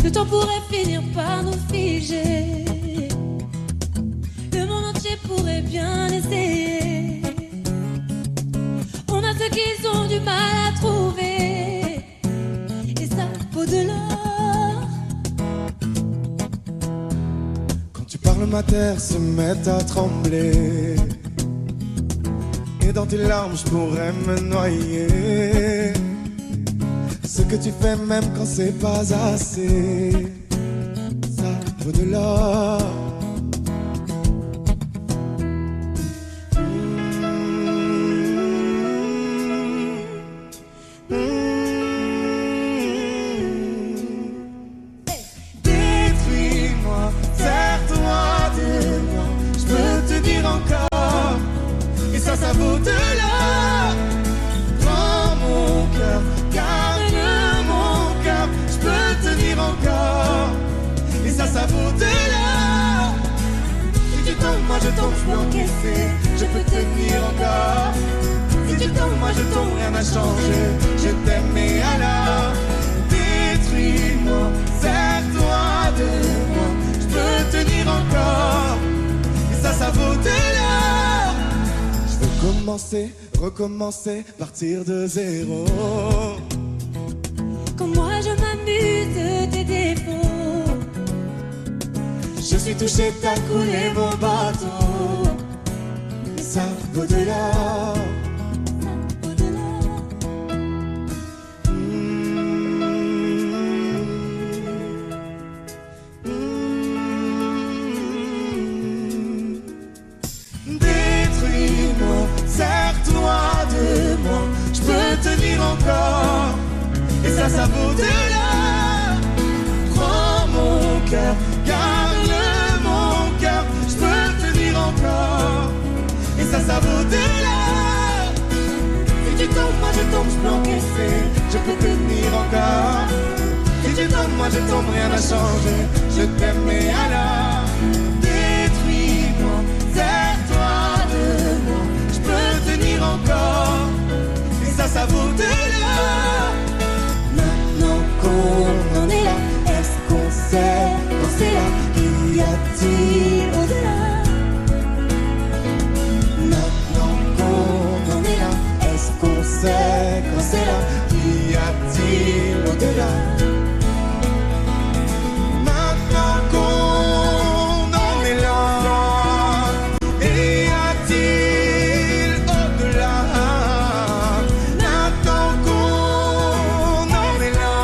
Le temps pourrait finir par nous figer. Le monde entier pourrait bien essayer. On a ceux qui ont du mal à trouver. Et ça vaut de l'or. Quand tu parles, ma terre se met à trembler. Et dans tes larmes, je pourrais me noyer. Ce que tu fais même quand c'est pas assez, ça vaut de l'or. Détruis-moi, serre-toi de moi, je peux te dire encore, et ça vaut de l'or. Prends mon cœur, encore, et ça vaut de l'or. Si tu tombes, moi je tombe, je peux encaisser, je peux tenir encore. Si tu tombes, moi je tombe, rien n'a changé, je t'aime et alors détruis-moi, serre-toi de moi, je peux tenir encore, et ça vaut de l'or. Je veux commencer, recommencer, partir de zéro. Quand moi je m'amuse de tes défauts, je suis touché, t'as coulé mon bateau. Et ça vaut de l'or. Détruis-moi, serre-toi de moi, je peux tenir encore. Et ça vaut de l'or. Prends mon cœur, garde mon cœur, je peux tenir encore. Et ça vaut de l'or. Si tu tombes, moi je tombe, je peux encaisser, je peux tenir encore. Si tu tombes, moi je tombe, rien n'a changé, je t'aime et alors détruis-moi, serre-toi de moi, je peux tenir encore. Et ça vaut de l'or. qu'on en est là, est-ce qu'on sait quand c'est là? Y a-t-il au-delà? Maintenant qu'on en est là, est-ce qu'on sait quand c'est là? Y a-t-il au-delà? Maintenant qu'on en est là, y a-t-il au-delà? Maintenant qu'on en est là,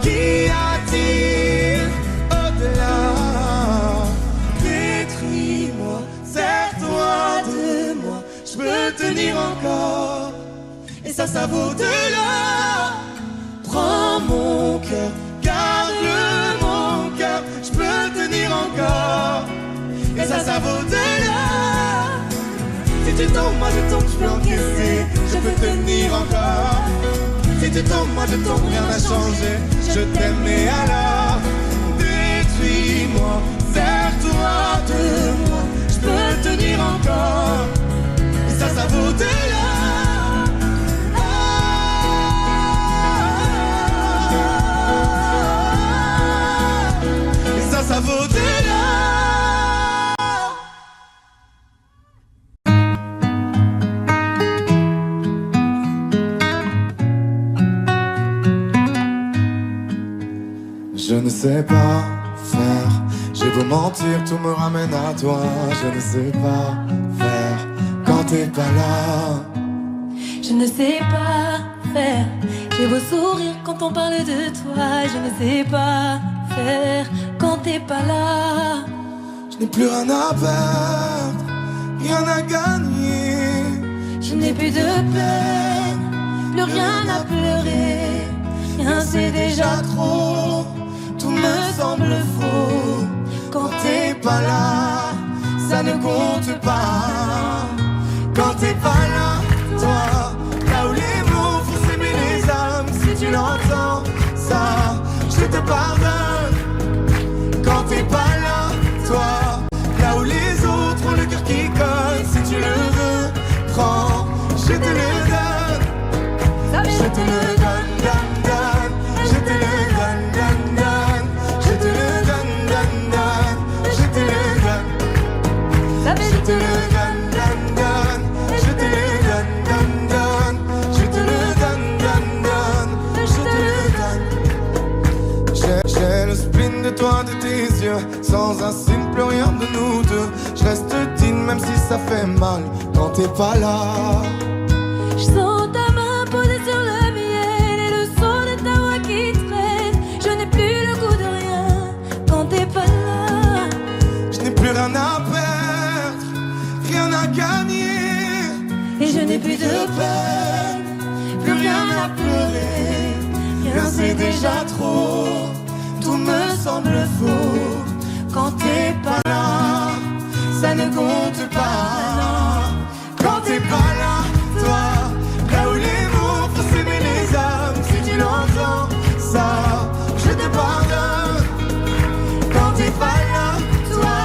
qu'y a-t-il au-delà? Détruis-moi, serre-toi de moi, je peux tenir encore. Et ça vaut de l'or. Prends mon cœur, garde mon cœur, je peux tenir encore. Et ça vaut de l'or. Si tu tombes, moi je tombe, je peux encaisser, je peux tenir encore. Si tu tombes, moi je tombe, rien n'a changé, je t'aime et alors détruis-moi, serre-toi de moi, je peux tenir encore. Et ça vaut de l'or. Ça vaut de l'or. Je ne sais pas faire, j'ai beau mentir, tout me ramène à toi. Je ne sais pas faire quand t'es pas là. Je ne sais pas faire, j'ai beau sourire quand on parle de toi. Je ne sais pas faire quand t'es pas là. Je n'ai plus rien à perdre, rien à gagner. Je n'ai plus de peine, plus rien à pleurer. Rien c'est déjà trop, tout me semble faux. Quand t'es pas là, ça ne compte pas. Quand t'es pas là, toi, là où les mots font s'aimer les âmes. Si tu l'entends, ça, je te pardonne. Quand t'es pas là, toi, là où les autres ont le cœur qui colle. Si tu le veux, prends, je te le donne. Je te le donne, donne, donne. Je te le donne, donne, te le donne, donne, donne. Je te le donne, donne, donne. Je te le donne, donne, donne. Je te le donne. J'ai le spleen de toi, de tes yeux. Sans un signe, plus rien de nous deux. Je reste digne même si ça fait mal quand t'es pas là. Je sens ta main posée sur le miel et le son de ta voix qui traîne. Je n'ai plus le goût de rien quand t'es pas là. Je n'ai plus rien à perdre, rien à gagner. Et je n'ai plus de peine, plus rien à pleurer. Rien c'est déjà trop, tout me semble faux. Quand t'es pas là, ça ne compte pas. Quand t'es pas là, toi, là où les mots font s'aimer les âmes. Si tu l'entends, ça, je te pardonne. Quand t'es pas là, toi,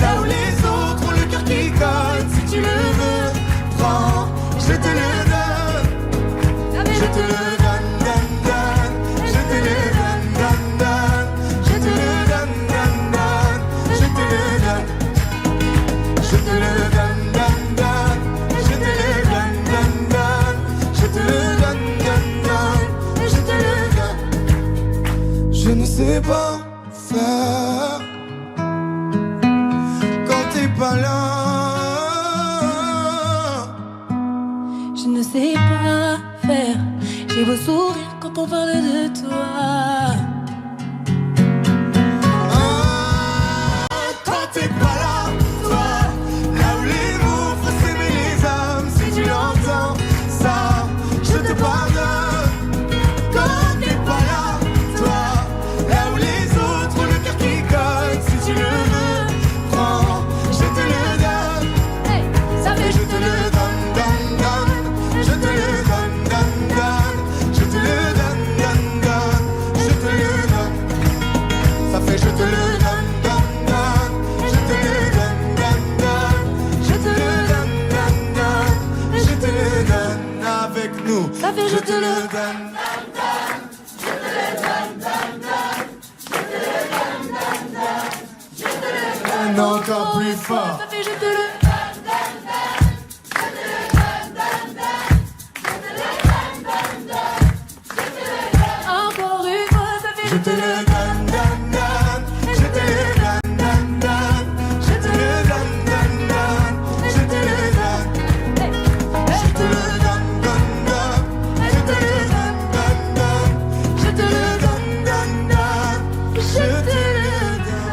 là où les autres ont le cœur qui cogne. Si tu le veux, prends, je te le donne. Je te le donne, donne, donne. Je te le donne, donne, donne. Je te le donne, donne, donne. Je te le donne. Je te le donne, donne, donne. Je te le donne, donne, donne. Je te le donne, donne, donne. Je te le donne. Je ne sais pas faire quand t'es pas là. Je ne sais pas faire. J'ai beau sourire quand on parle de toi. Quand t'es pas là, toi, là où les mots font s'aimer les âmes. Si tu l'entends, ça, je te pardonne. Quand t'es pas là, toi, là où les autres ont le cœur qui cogne. Si tu le veux, prends, je te le donne. Hey, ça fait Je te le donne, donne, donne. Je te le donne, donne, donne. Je te le donne, donne, donne. Je te le donne. Ça fait je te le donne, donne, donne. Je te le donne, donne, donne. Je te le donne, donne, donne. Je te le donne avec nous. Ça fait je te le donne. Encore plus fort. Ça fait je te le encore une fois. Ça fait Je te le donne, donne, donne. Je te le donne, donne, donne. Je te le donne, donne, donne. Je te le donne. Je te le donne, donne, donne. Je te le donne, donne, donne. Je te le donne, donne, donne. Je te le donne.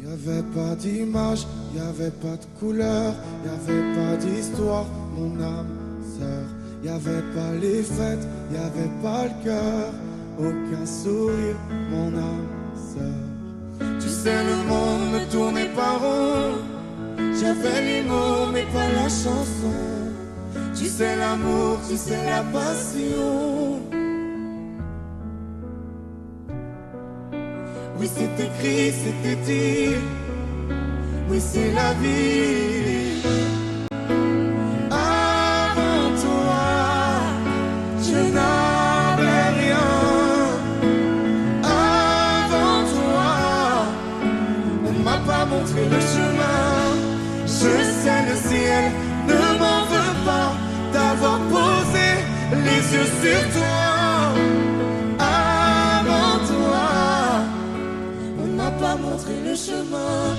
Y'avait pas d'image, y'avait pas de couleur, y'avait pas d'histoire, mon âme sœur. Y'avait pas les fêtes, y'avait pas le cœur, aucun sourire, mon âme sœur. Tu sais le monde ne tournait pas rond, j'avais les mots mais pas la chanson. Tu sais l'amour, tu sais la passion. Oui c'est écrit, c'était dit. Oui c'est la vie. Avant toi, je n'avais rien. Avant toi, on m'a pas montré le chemin. Je sais le ciel ne m'en veut pas d'avoir posé les yeux sur toi. Avant toi, on m'a pas montré le chemin.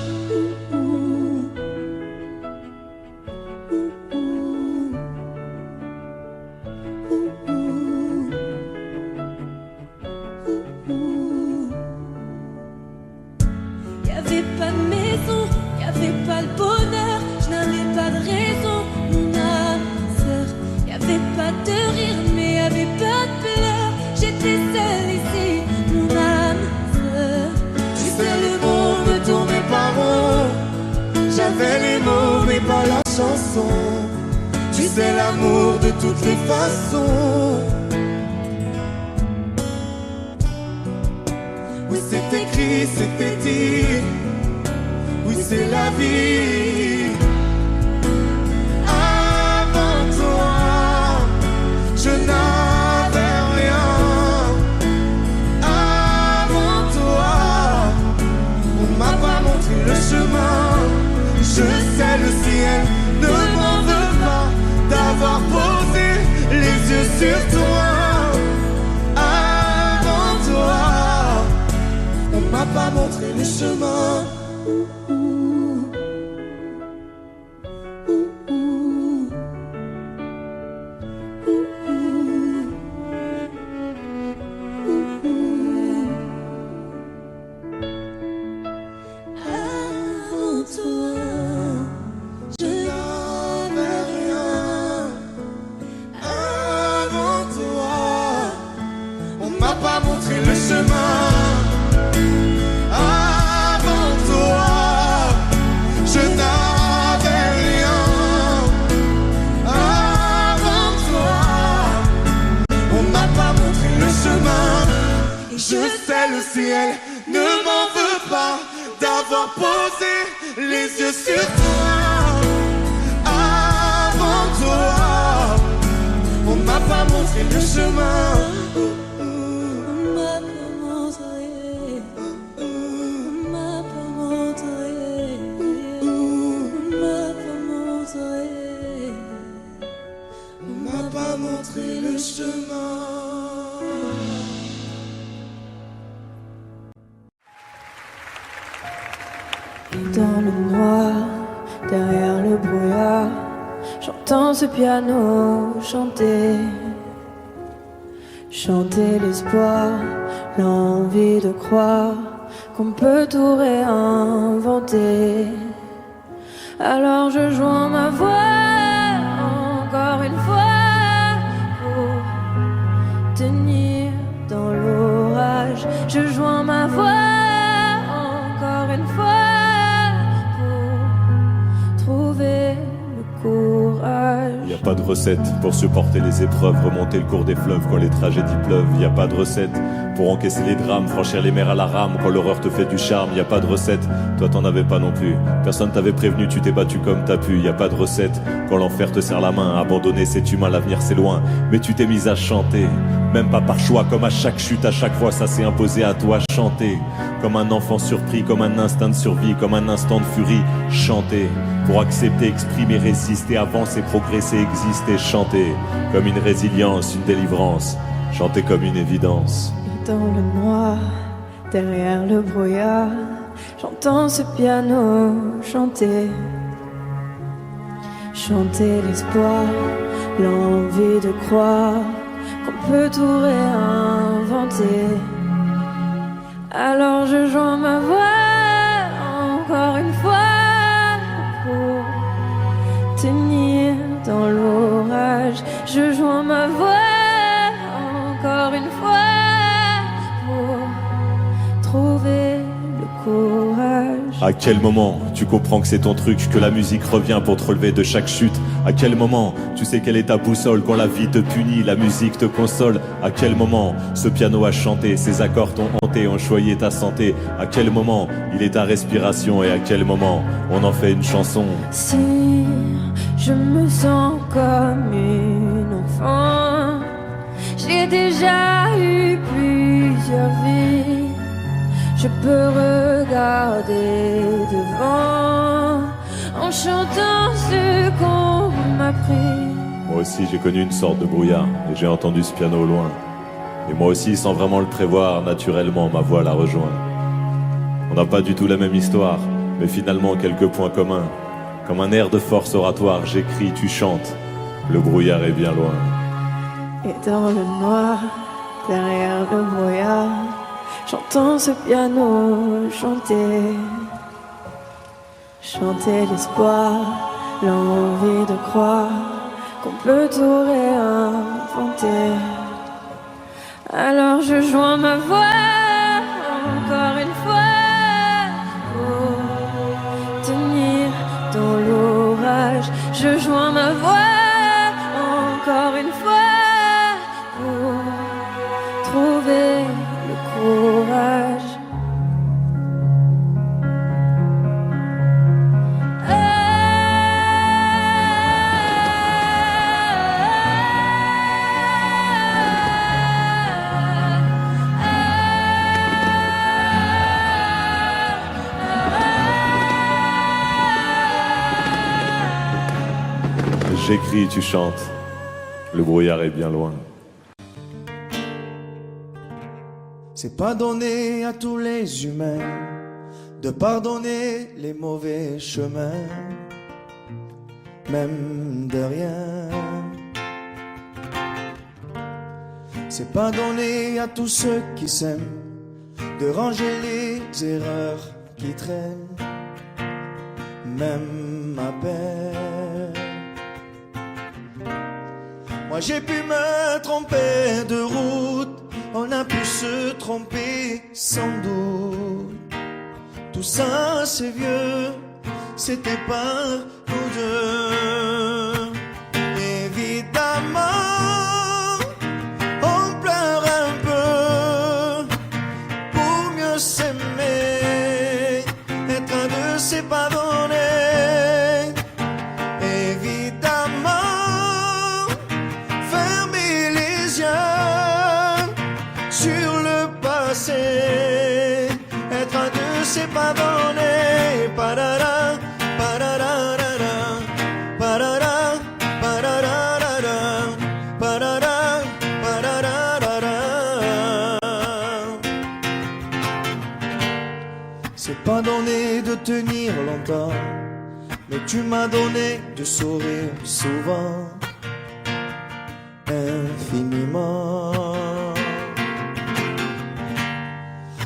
Y'avait pas de maison, y'avait pas le bonheur, je n'avais pas de raison, mon âme sœur. Y'avait pas de rire, mais y'avait pas de pleurs. J'étais seule ici, mon âme sœur. Tu sais le monde ne tournait pas rond. J'avais les mots mais pas la chanson. Tu sais l'amour de toutes les façons. Oui c'est écrit, c'était dit. Oui c'est la vie. Avant toi, je sur toi. Avant toi, on m'a pas montré le chemin. Le chemin avant toi, je n'avais rien. Avant toi, on m'a pas montré le chemin. Je sais le ciel ne m'en veut pas d'avoir posé les yeux sur toi. Avant toi, on m'a pas montré le chemin. Montrer le chemin. Dans le noir, derrière le brouillard, j'entends ce piano chanter. Chanter l'espoir, l'envie de croire qu'on peut tout réinventer. Alors je joins ma voix encore une fois, tenir dans l'orage. Je joins ma voix encore une fois pour trouver le courage. Y a pas de recette pour supporter les épreuves, remonter le cours des fleuves quand les tragédies pleuvent. Y a pas de recette pour encaisser les drames, franchir les mers à la rame quand l'horreur te fait du charme. Y a pas de recette, toi t'en avais pas non plus. Personne t'avait prévenu, tu t'es battu comme t'as pu. Y a pas de recette quand l'enfer te serre la main. Abandonner c'est humain, l'avenir c'est loin. Mais tu t'es mise à chanter, même pas par choix. Comme à chaque chute, à chaque fois ça s'est imposé à toi. Chanter comme un enfant surpris, comme un instinct de survie, comme un instant de furie. Chanter pour accepter, exprimer, résister, avancer, progresser, exister. Chanter comme une résilience, une délivrance. Chanter comme une évidence. Dans le noir, derrière le brouillard, j'entends ce piano chanter. Chanter l'espoir, l'envie de croire qu'on peut tout réinventer. Alors je joins ma voix encore une fois pour tenir dans l'orage. Je joins ma voix encore une fois pour trouver le courage. À quel moment tu comprends que c'est ton truc, que la musique revient pour te relever de chaque chute? À quel moment tu sais quelle est ta boussole? Quand la vie te punit, la musique te console. À quel moment ce piano a chanté, ses accords t'ont hanté, ont choyé ta santé? À quel moment il est ta respiration? Et à quel moment on en fait une chanson? Si je me sens comme une enfant, j'ai déjà eu plusieurs vies. Je peux regarder devant en chantant ce qu'on m'a pris. Moi aussi j'ai connu une sorte de brouillard et j'ai entendu ce piano au loin. Et moi aussi, sans vraiment le prévoir, naturellement ma voix la rejoint. On n'a pas du tout la même histoire, mais finalement quelques points communs. Comme un air de force oratoire, j'écris, tu chantes. Le brouillard est bien loin. Et dans le noir, derrière le brouillard, j'entends ce piano chanter. Chanter l'espoir, l'envie de croire qu'on peut tout réinventer. Alors je joins ma voix encore une fois pour tenir dans l'orage. Je joins ma voix encore une fois pour trouver le courage. J'écris, tu chantes. Le brouillard est bien loin. C'est pas donné à tous les humains de pardonner les mauvais chemins, même de rien. C'est pas donné à tous ceux qui s'aiment de ranger les erreurs qui traînent, même à peine. Moi j'ai pu me tromper de route, on a pu se tromper sans doute. Tout ça c'est vieux, c'était pas nous deux. Évidemment on pleure un peu pour mieux s'aimer, être un de c'est pas donné. Évidemment fermer les yeux sur le passé, être un de c'est pas donné. Parara, pararara, parara, pararara, parara, pararara. C'est pas donné de tenir longtemps, mais tu m'as donné de sourire souvent, infiniment.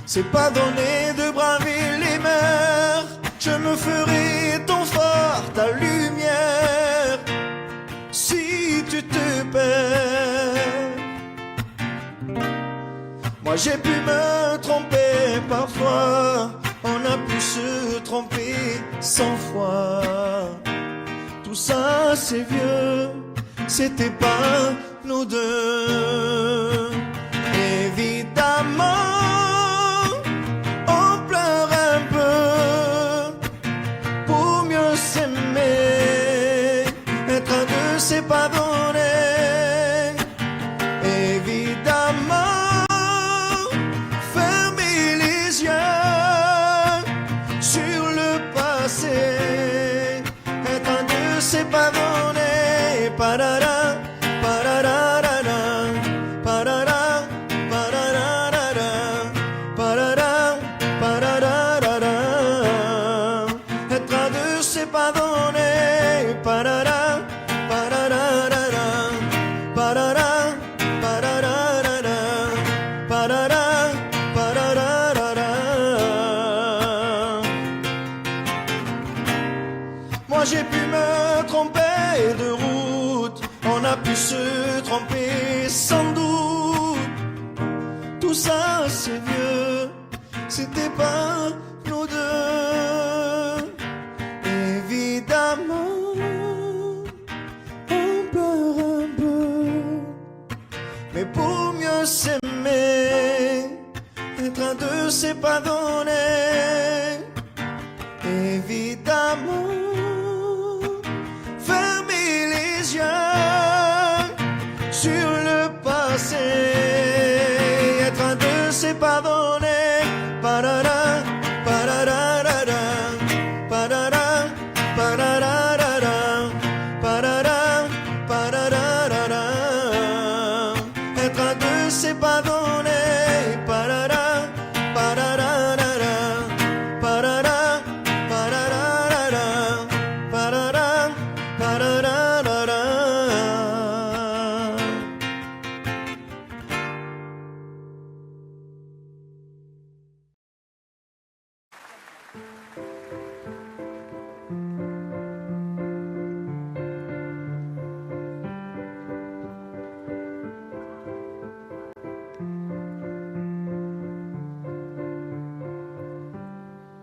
C'est pas donné de braver les mers, je me ferai ton phare, ta lumière, si tu te perds. Moi j'ai pu me tromper parfois, on a pu se tromper 100 fois. Tout ça c'est vieux, c'était pas nous deux. Évidemment on pleure un peu pour mieux s'aimer, être un deux c'est pas donné. Évidemment fermer les yeux sur le passé, être un deux c'est pas donné. Parara, pararara, parara, pararara, parara, pararara. Être à deux c'est pas donné. Parara, pararara, parara, pararara, parara, pararara. Moi j'ai pu me tromper de route, on a pu se tromper sans doute. Tout ça c'est vieux, c'était pas nous deux. Évidemment on pleure un peu, mais pour mieux s'aimer, être un deux c'est pas donné. Évidemment fermer les yeux sur le passé, être un deux c'est pas donné. Parara, pararara, parara, pararara, parara, pararara. Être un deux c'est pas donné. Parara, pararara, parara, pararara, parara, pararara.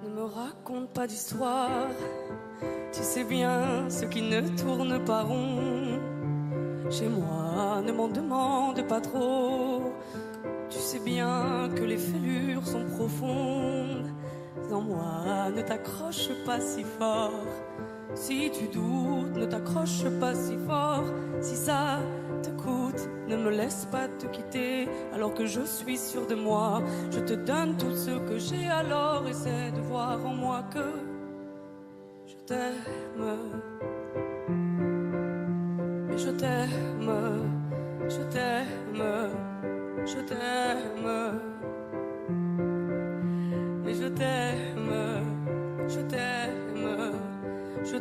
Ne me raconte pas d'histoire, tu sais bien ce qui ne tourne pas rond. Chez moi, ne m'en demande pas trop, tu sais bien que les fêlures sont profondes. En moi, ne t'accroche pas si fort. Si tu doutes, ne t'accroche pas si fort. Si ça te coûte, ne me laisse pas te quitter alors que je suis sûr de moi. Je te donne tout ce que j'ai, alors essaie de voir en moi que je t'aime. Mais je t'aime, je t'aime, je t'aime.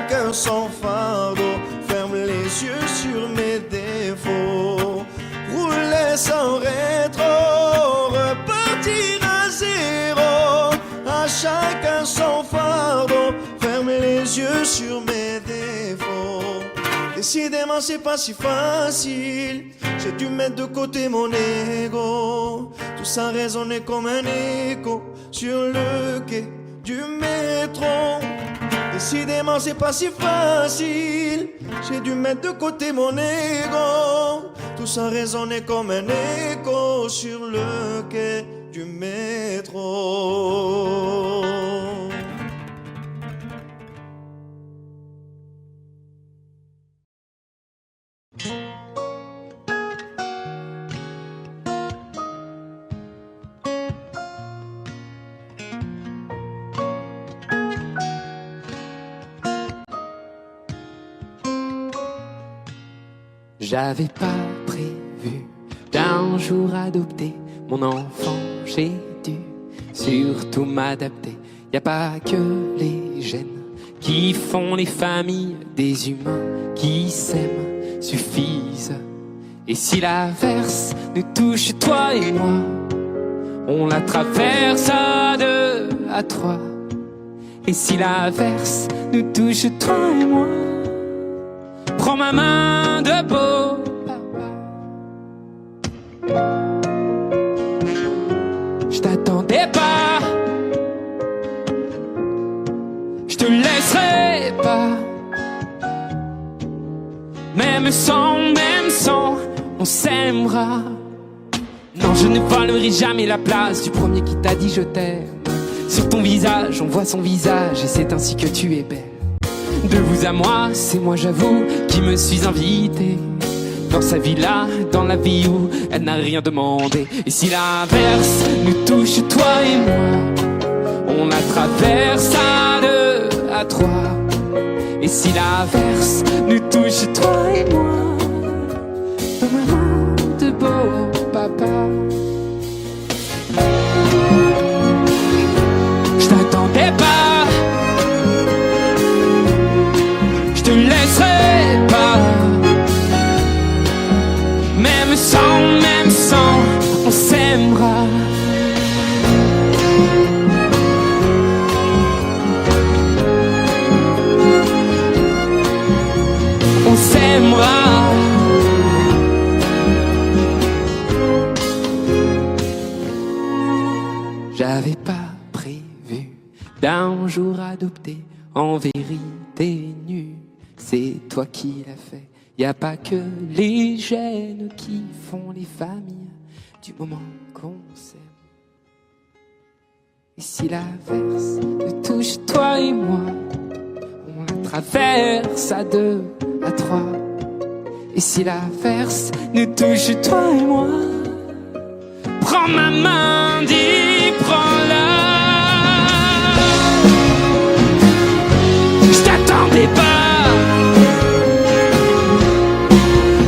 chacun son fardeau. Ferme les yeux sur mes défauts. Rouler sans rétro, repartir à zéro. À chacun son fardeau. Ferme les yeux sur mes défauts. Décidément c'est pas si facile. J'ai dû mettre de côté mon ego. Tout ça résonnait comme un écho sur le quai du métro. Décidément c'est pas si facile. J'ai dû mettre de côté mon ego. Tout ça résonnait comme un écho sur le quai du métro. J'avais pas prévu d'un jour adopter mon enfant, j'ai dû surtout m'adapter. Y a pas que les gènes qui font les familles, des humains qui s'aiment suffisent. Et si l'averse nous touche, toi et moi, on la traverse à deux, à trois. Et si l'averse nous touche, toi et moi, prends ma main de beau papa. Je t'attendais pas, je te laisserai pas. Même sans, on s'aimera. Non, je ne volerai jamais la place du premier qui t'a dit je t'aime. Sur ton visage, on voit son visage et c'est ainsi que tu es belle. De vous à moi, c'est moi j'avoue qui me suis invité dans sa villa, dans la vie où elle n'a rien demandé. Et si l'averse nous touche, toi et moi, on la traverse à deux, à trois. Et si l'averse nous touche, toi et moi, dans ma main de beau papa. Je t'attendais pas, je te laisserai pas. Même sans, on s'aimera. On s'aimera. J'avais pas prévu d'un jour adopter, en vérité nu. C'est toi qui l'as fait. Y a pas que les gènes qui font les familles du moment qu'on s'aime. Et si l'averse nous touche, toi et moi, on la traverse à deux, à trois. Et si l'averse nous touche, toi et moi, prends ma main, dis, prends-la. Je t'attendais pas,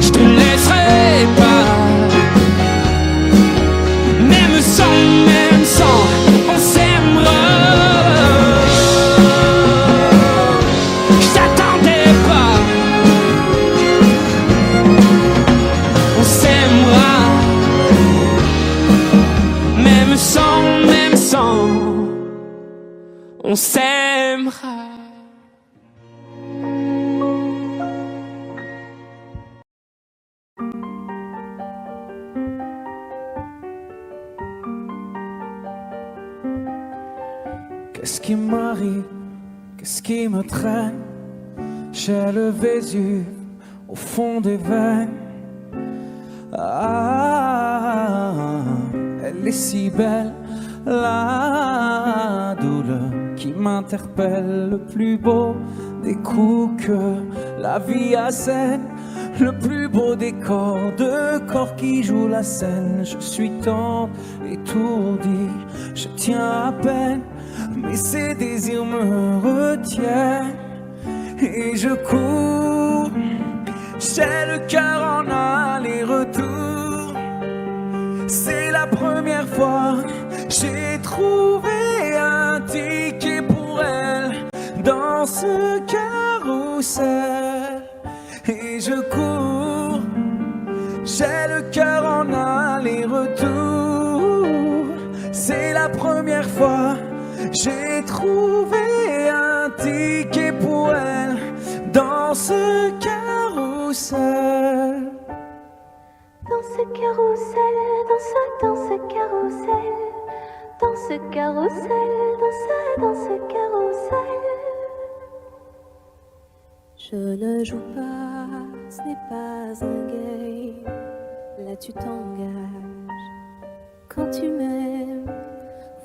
je te laisserai pas. Même sans, on s'aimera. Je t'attendais pas, on s'aimera. Même sans, on s'aimera. Qu'est-ce qui m'arrive? Qu'est-ce qui me traîne? J'ai le Vésuve au fond des veines. Ah, elle est si belle, la douleur qui m'interpelle. Le plus beau des coups que la vie assène, le plus beau des corps, de corps qui jouent la scène. Je suis tant étourdi, je tiens à peine, mais ces désirs me retiennent. Et je cours, j'ai le cœur en aller-retour. C'est la première fois j'ai trouvé un ticket pour elle dans ce carreau. carrousel et je cours. J'ai le cœur en aller-retour. C'est la première fois j'ai trouvé un ticket pour elle dans ce carrousel. Dans ce carrousel, dans ce carrousel, dans ce carrousel, dans ce carrousel. Je ne joue pas, ce n'est pas un game. Là tu t'engages. Quand tu m'aimes,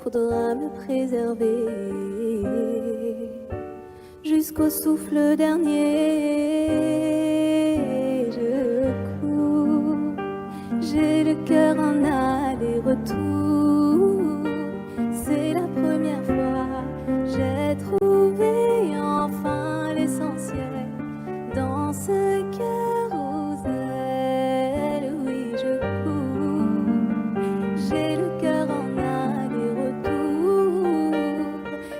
faudra me préserver jusqu'au souffle dernier. Je cours, j'ai le cœur en aller-retour. C'est la première fois, j'ai trouvé enfin l'essentiel dans ce carrousel. Oui, je cours, j'ai le cœur en aller-retour.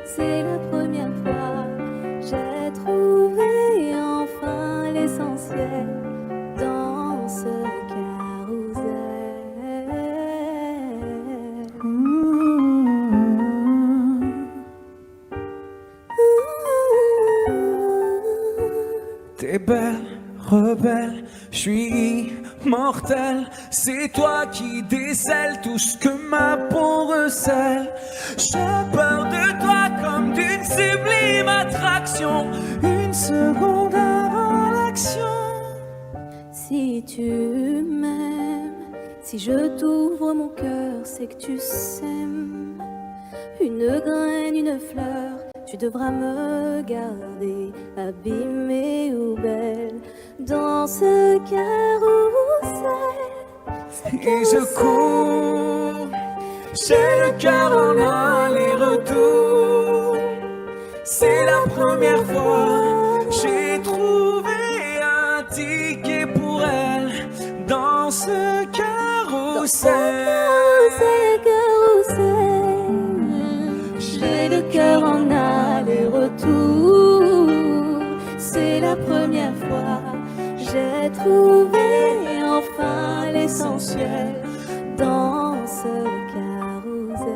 C'est la première fois, j'ai trouvé enfin l'essentiel dans ce T'es belle, rebelle, je suis immortel. C'est toi qui décèles tout ce que ma peau recèle. J'ai peur de toi comme d'une sublime attraction. Une seconde avant l'action. Si tu m'aimes, si je t'ouvre mon cœur, c'est que tu sèmes une graine, une fleur. Tu devras me garder abîmée ou belle dans ce carrousel. Et je cours, j'ai le cœur en aller-retour. C'est la première fois, j'ai trouvé un ticket pour elle dans ce carrousel. J'ai le cœur en aller-retour. C'est la première fois, j'ai trouvé enfin l'essentiel dans ce carrousel.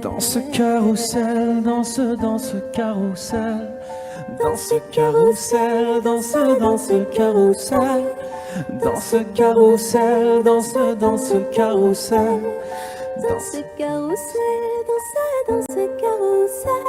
Dans ce carrousel, dans ce carrousel. Dans ce carrousel, dans ce carrousel. Dans ce carrousel, dans ce carrousel. Dans ce carrousel, dans ce carrousel.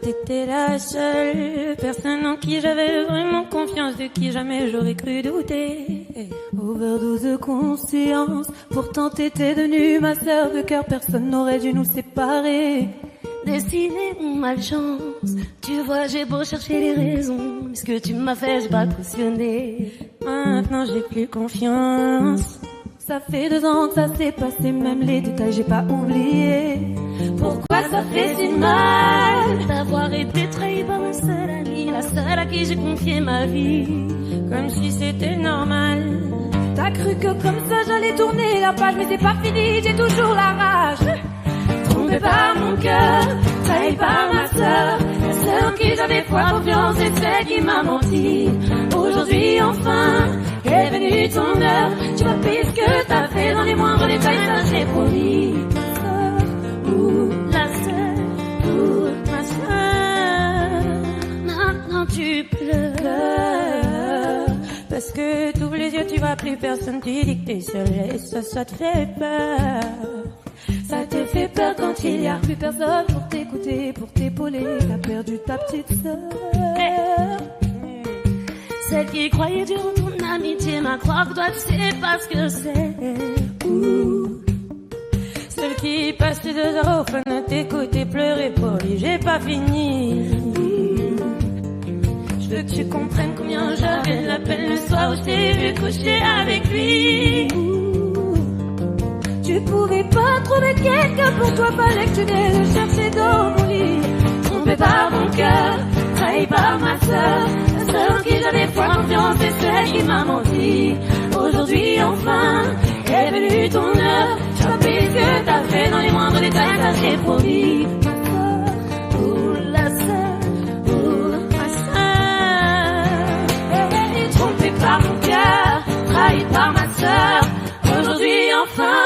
T'étais la seule personne en qui j'avais vraiment confiance, de qui jamais j'aurais cru douter. Overdose de conscience, pourtant t'étais devenue ma sœur de cœur, personne n'aurait dû nous séparer. Destiné ou malchance, tu vois j'ai beau chercher les raisons, mais ce que tu m'as fait j'ai pas cautionné. Maintenant j'ai plus confiance. Ça fait 2 ans que ça s'est passé, même les détails j'ai pas oublié. Pourquoi ça fait si mal d'avoir été trahi par ma seule amie, la seule à qui j'ai confié ma vie, comme si c'était normal. T'as cru que comme ça j'allais tourner la page, mais c'est pas fini, j'ai toujours la rage. Trompé par mon cœur, trahi par ma sœur, la seule en qui j'avais foi, confiance, et celle qui m'a menti. Aujourd'hui enfin est venue ton heure, tu vas payer ce que t'as fait dans les moindres détails, ça j'ai promis. Ou la seule, ou ma soeur. Maintenant tu pleures parce que t'ouvres les yeux, tu vois plus personne, tu dis que t'es seule et ça te fait peur. Ça te fait peur quand il y a plus personne pour t'écouter, pour t'épauler. T'as perdu ta petite sœur. Celle qui croyait dur en ton amitié, ma croix, toi tu sais pas ce que c'est. Celle qui passe les 2 heures au fun, t'écouter pleurer pour lui, j'ai pas fini. veux que tu comprennes combien j'avais de la peine le soir où je t'ai vu coucher avec lui. Tu pouvais pas trouver quelqu'un pour toi, fallait que tu viennes le chercher dans mon lit. Trompé par mon cœur, trahi par ma sœur, la seule en qui j'avais foi confiance, c'est celle qui m'a menti. Aujourd'hui enfin est venue ton heure. Tu vas payer ce que t'as fait dans les moindres détails, ça j'ai promis. Par mon cœur, trahi par ma sœur, aujourd'hui enfin.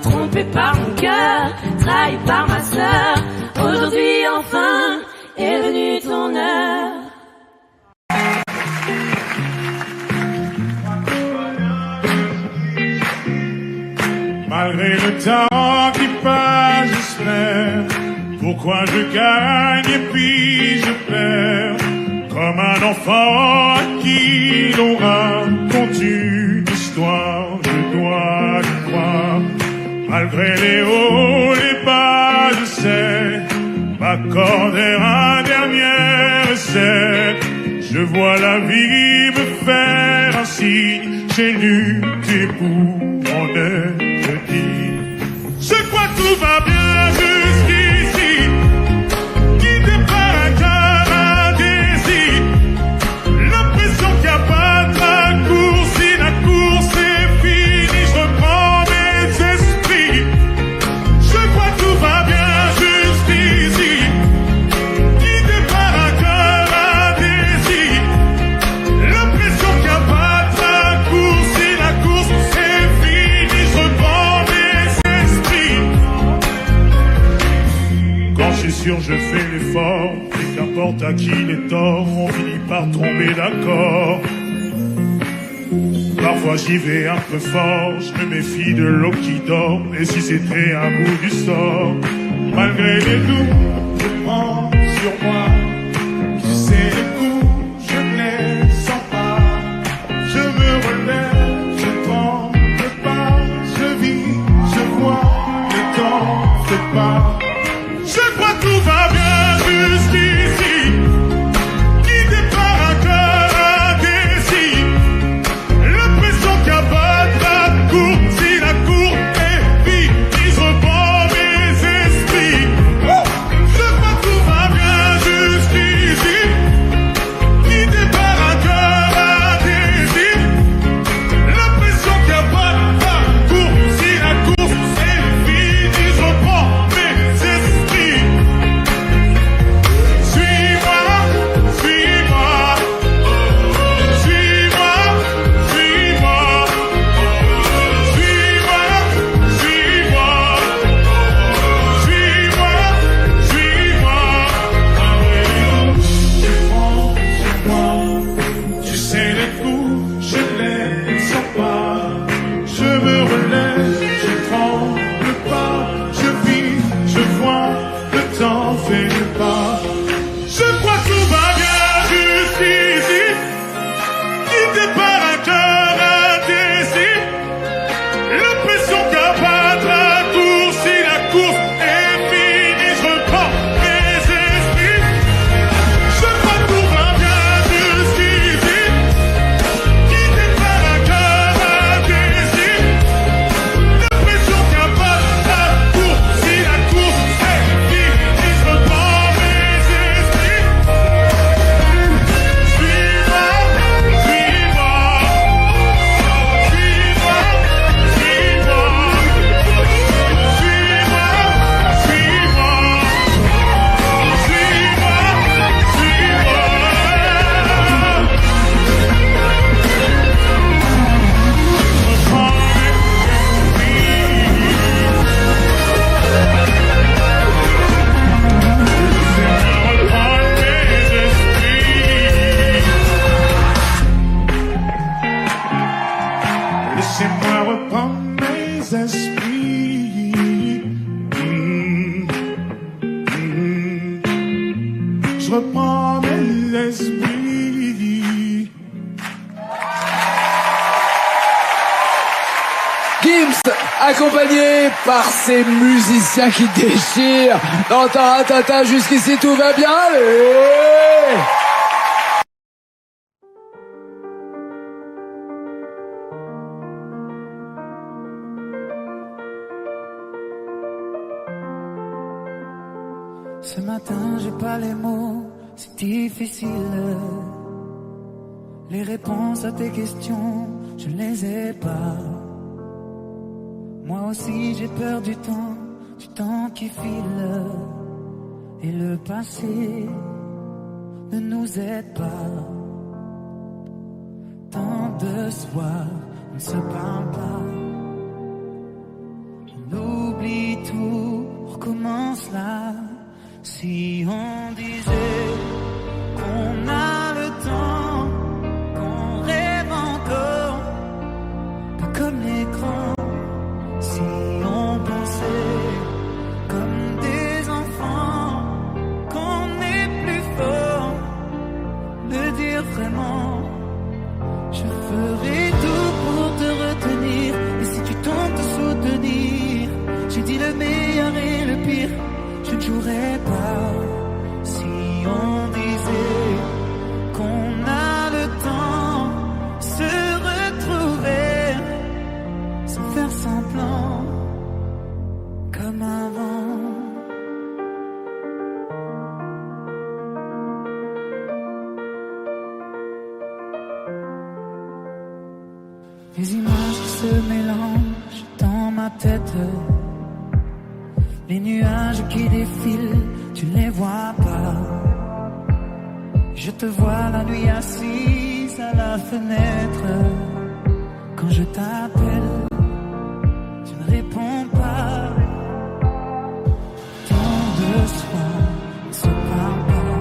Trompé par mon cœur, trahi par ma sœur, aujourd'hui enfin est venue ton heure. Malgré le temps qui passe, j'espère. Pourquoi je gagne et puis je perds? Comme un enfant à qui l'on raconte une histoire, je dois y croire. Malgré les hauts, les bas, je sais m'accorder un dernier essai. Je vois la vie me faire un signe, j'ai lu tes bouts, on est dit. Je crois que tout va bien jusqu'ici, guidé par un cœur indécis. L'impression qu'il n'y a pas de raccourci, la course est finie, je reprends mes esprits. Je crois que tout va bien jusqu'ici, guidé par un cœur indécis. L'impression qu'il n'y a pas de raccourci, la course est finie, je reprends mes esprits. Quand je suis sûr, je fais l'effort, et qu'importe à qui les torts, on finit par tomber d'accord. Parfois j'y vais un peu fort, je me méfie de l'eau qui dort, et si c'était un bout du sort. Malgré les doutes, je prends sur moi, tu sais les coups, je ne les sens pas. Je me relève, je tremble pas, je vis, je vois, le temps fait pas. Je crois que tout va bien jusqu'ici, guidé par un cœur indécis. L'impression qu'il n'y a pas de raccourci, si la cour est vide, je reprends mes esprits. Je crois que tout va bien jusqu'ici. accompagné par ces musiciens qui déchirent. Dans Taratata, jusqu'ici tout va bien. Allez. Ce matin, j'ai pas les mots, c'est difficile. Les réponses à tes questions, je ne les ai pas. Moi aussi, j'ai peur du temps qui file. Et le passé ne nous aide pas. Tant de soirs, on ne se parle pas. On oublie tout, on recommence là. Si on disait qu'on a le temps, qu'on rêve encore, pas comme les grands. Si on pensait comme des enfants, qu'on est plus fort, de dire vraiment, je ferai tout pour te retenir. Et si tu tentes de soutenir, j'ai dit le meilleur et le pire. Je ne jouerai pas si on disait qu'on a le temps, se retrouver sans faire semblant comme avant. Les images qui se mélangent dans ma tête. Les nuages qui défilent, tu ne les vois pas. Je te vois la nuit assise à la fenêtre. Quand je t'appelle, tu ne réponds pas. Tant de soirs, on ne se parle pas.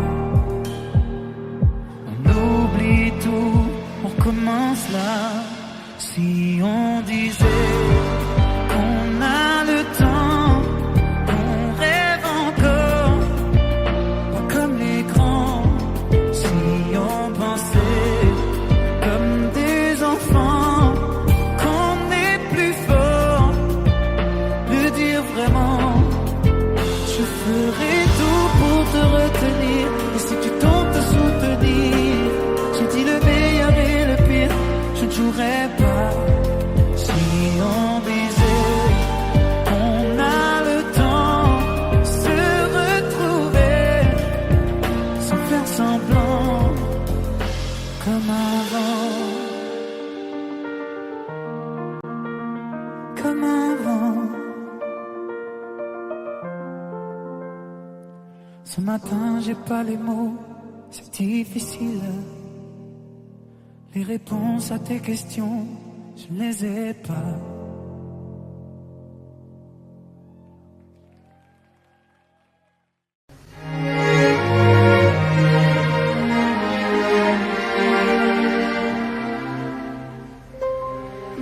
On oublie tout, on recommence là. Si on disait qu'on a le temps, et si tu tentes de soutenir, j'ai dit le meilleur et le pire, je ne jouerai pas. Si on disait qu'on a le temps, se retrouver sans faire semblant comme avant, comme avant. Ce matin, j'ai pas les mots, c'est difficile. Les réponses à tes questions, je ne les ai pas.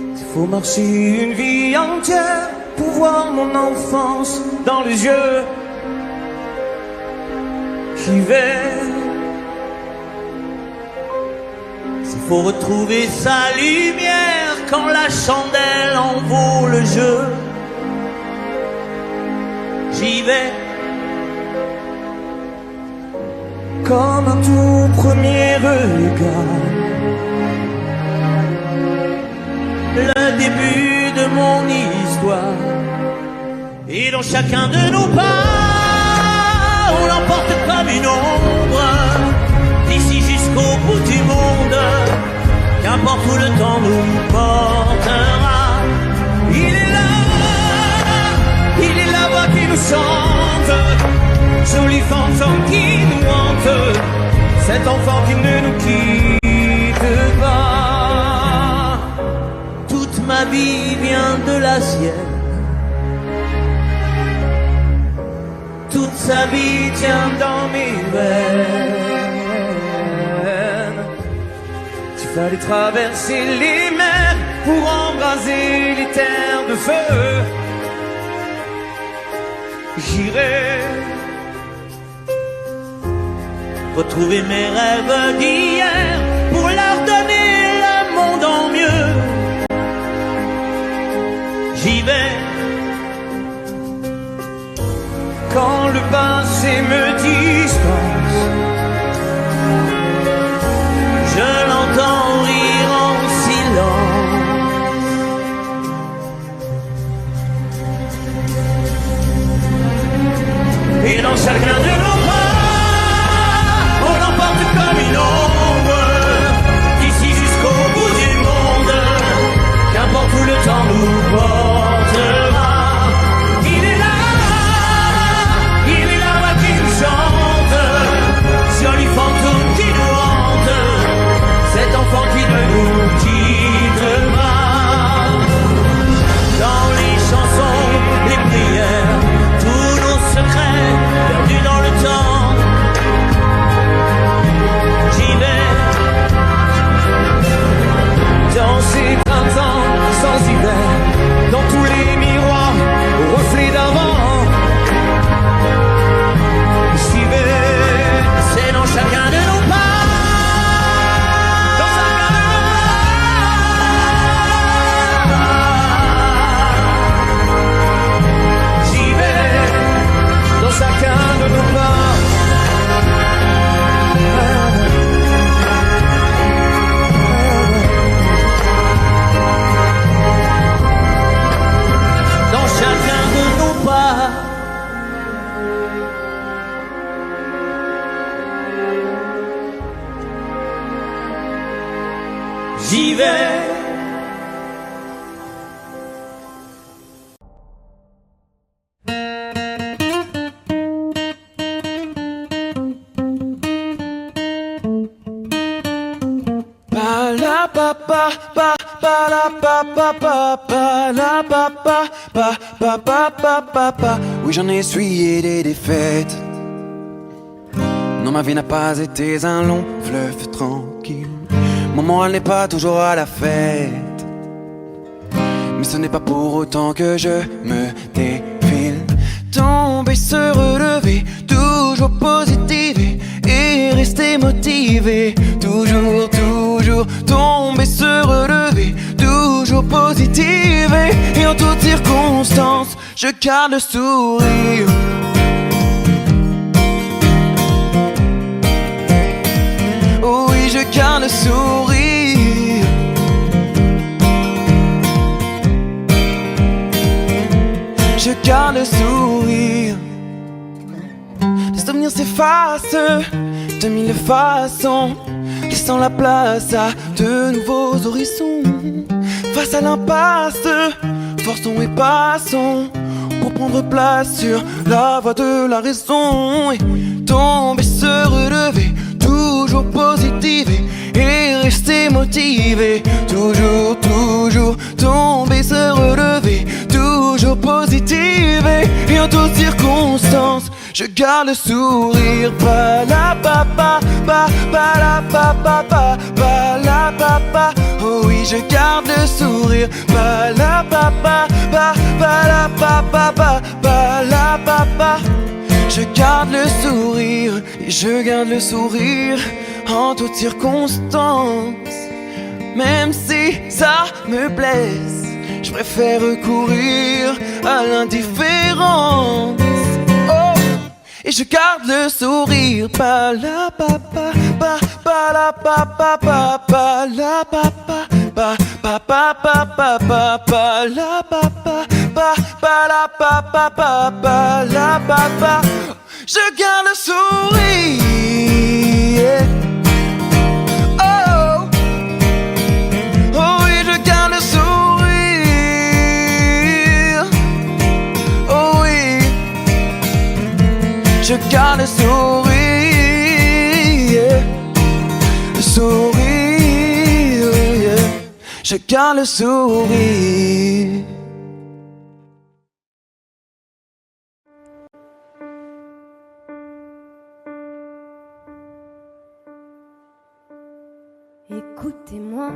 Il faut marcher une vie entière pour voir mon enfance dans les yeux qui veille. S'il faut retrouver sa lumière quand la chandelle en vaut le jeu, j'y vais. Comme un tout premier regard, le début de mon histoire, et dans chacun de nos pas, on l'emporte comme une ombre, d'ici jusqu'au bout du monde, qu'importe où le temps nous portera. Il est la voix qui nous chante, jolie fantôme qui nous hante, cet enfant qui ne nous quitte pas. Toute ma vie vient de la sienne, toute sa vie tient dans mes veines. Il fallait traverser les mers pour embraser les terres de feu. J'irai retrouver mes rêves d'hier pour leur donner le monde en mieux. J'y vais quand le passé me distance, je l'entends rire en silence. Et dans chacun de nos bras, on l'emporte comme une ombre, d'ici jusqu'au bout du monde, qu'importe où le temps nous portera. Il est là, moi qui nous chante, joli fantôme qui nous hante, cet enfant qui ne nous quitte pas. Dans les chansons, les prières, tous nos secrets perdus dans le temps, j'y vais. Dans ces printemps sans hiver, dans tous les miroirs au reflet d'avant, j'y vais. C'est dans chacun de nos pas, dans chacun de nos pas, j'y vais. Dans chacun de nos pas. Dans chacun de nos pas. J'y vais. Oui, j'en ai essuyé des défaites. Non, ma vie n'a pas été un long fleuve tranquille. Mon moral n'est pas toujours à la fête, mais ce n'est pas pour autant que je me défile. Tomber, se relever, toujours positiver et rester motivé. Toujours, toujours tomber, se relever, toujours positiver. Et en toutes circonstances, je garde le sourire. Oh oui, je garde le sourire. Je garde le sourire. Les souvenirs s'effacent de mille façons, laissant la place à de nouveaux horizons. Face à l'impasse, forçons et passons pour prendre place sur la voie de la raison. Et tomber, se relever, toujours positiver et rester motivé. Toujours, toujours tomber, se relever, toujours positiver. Et en toutes circonstances, je garde le sourire. Ba la ba ba ba ba la ba ba ba ba la ba ba. Oh oui, je garde le sourire. Ba la ba ba ba ba la ba ba ba ba la ba ba. Je garde le sourire et je garde le sourire en toutes circonstances. Même si ça me blesse, je préfère recourir à l'indifférence. Oh, et je garde le sourire. Pa la pa pa pa pa la pa pa pa pa la pa pa pa pa pa pa pa pa pa la pa pa pa pa la pa pa pa pa la pa pa. Je garde le sourire. Oh, oh oui, je garde le sourire. Oh oui, je garde le sourire. Le sourire. Je garde le sourire. Écoutez-moi,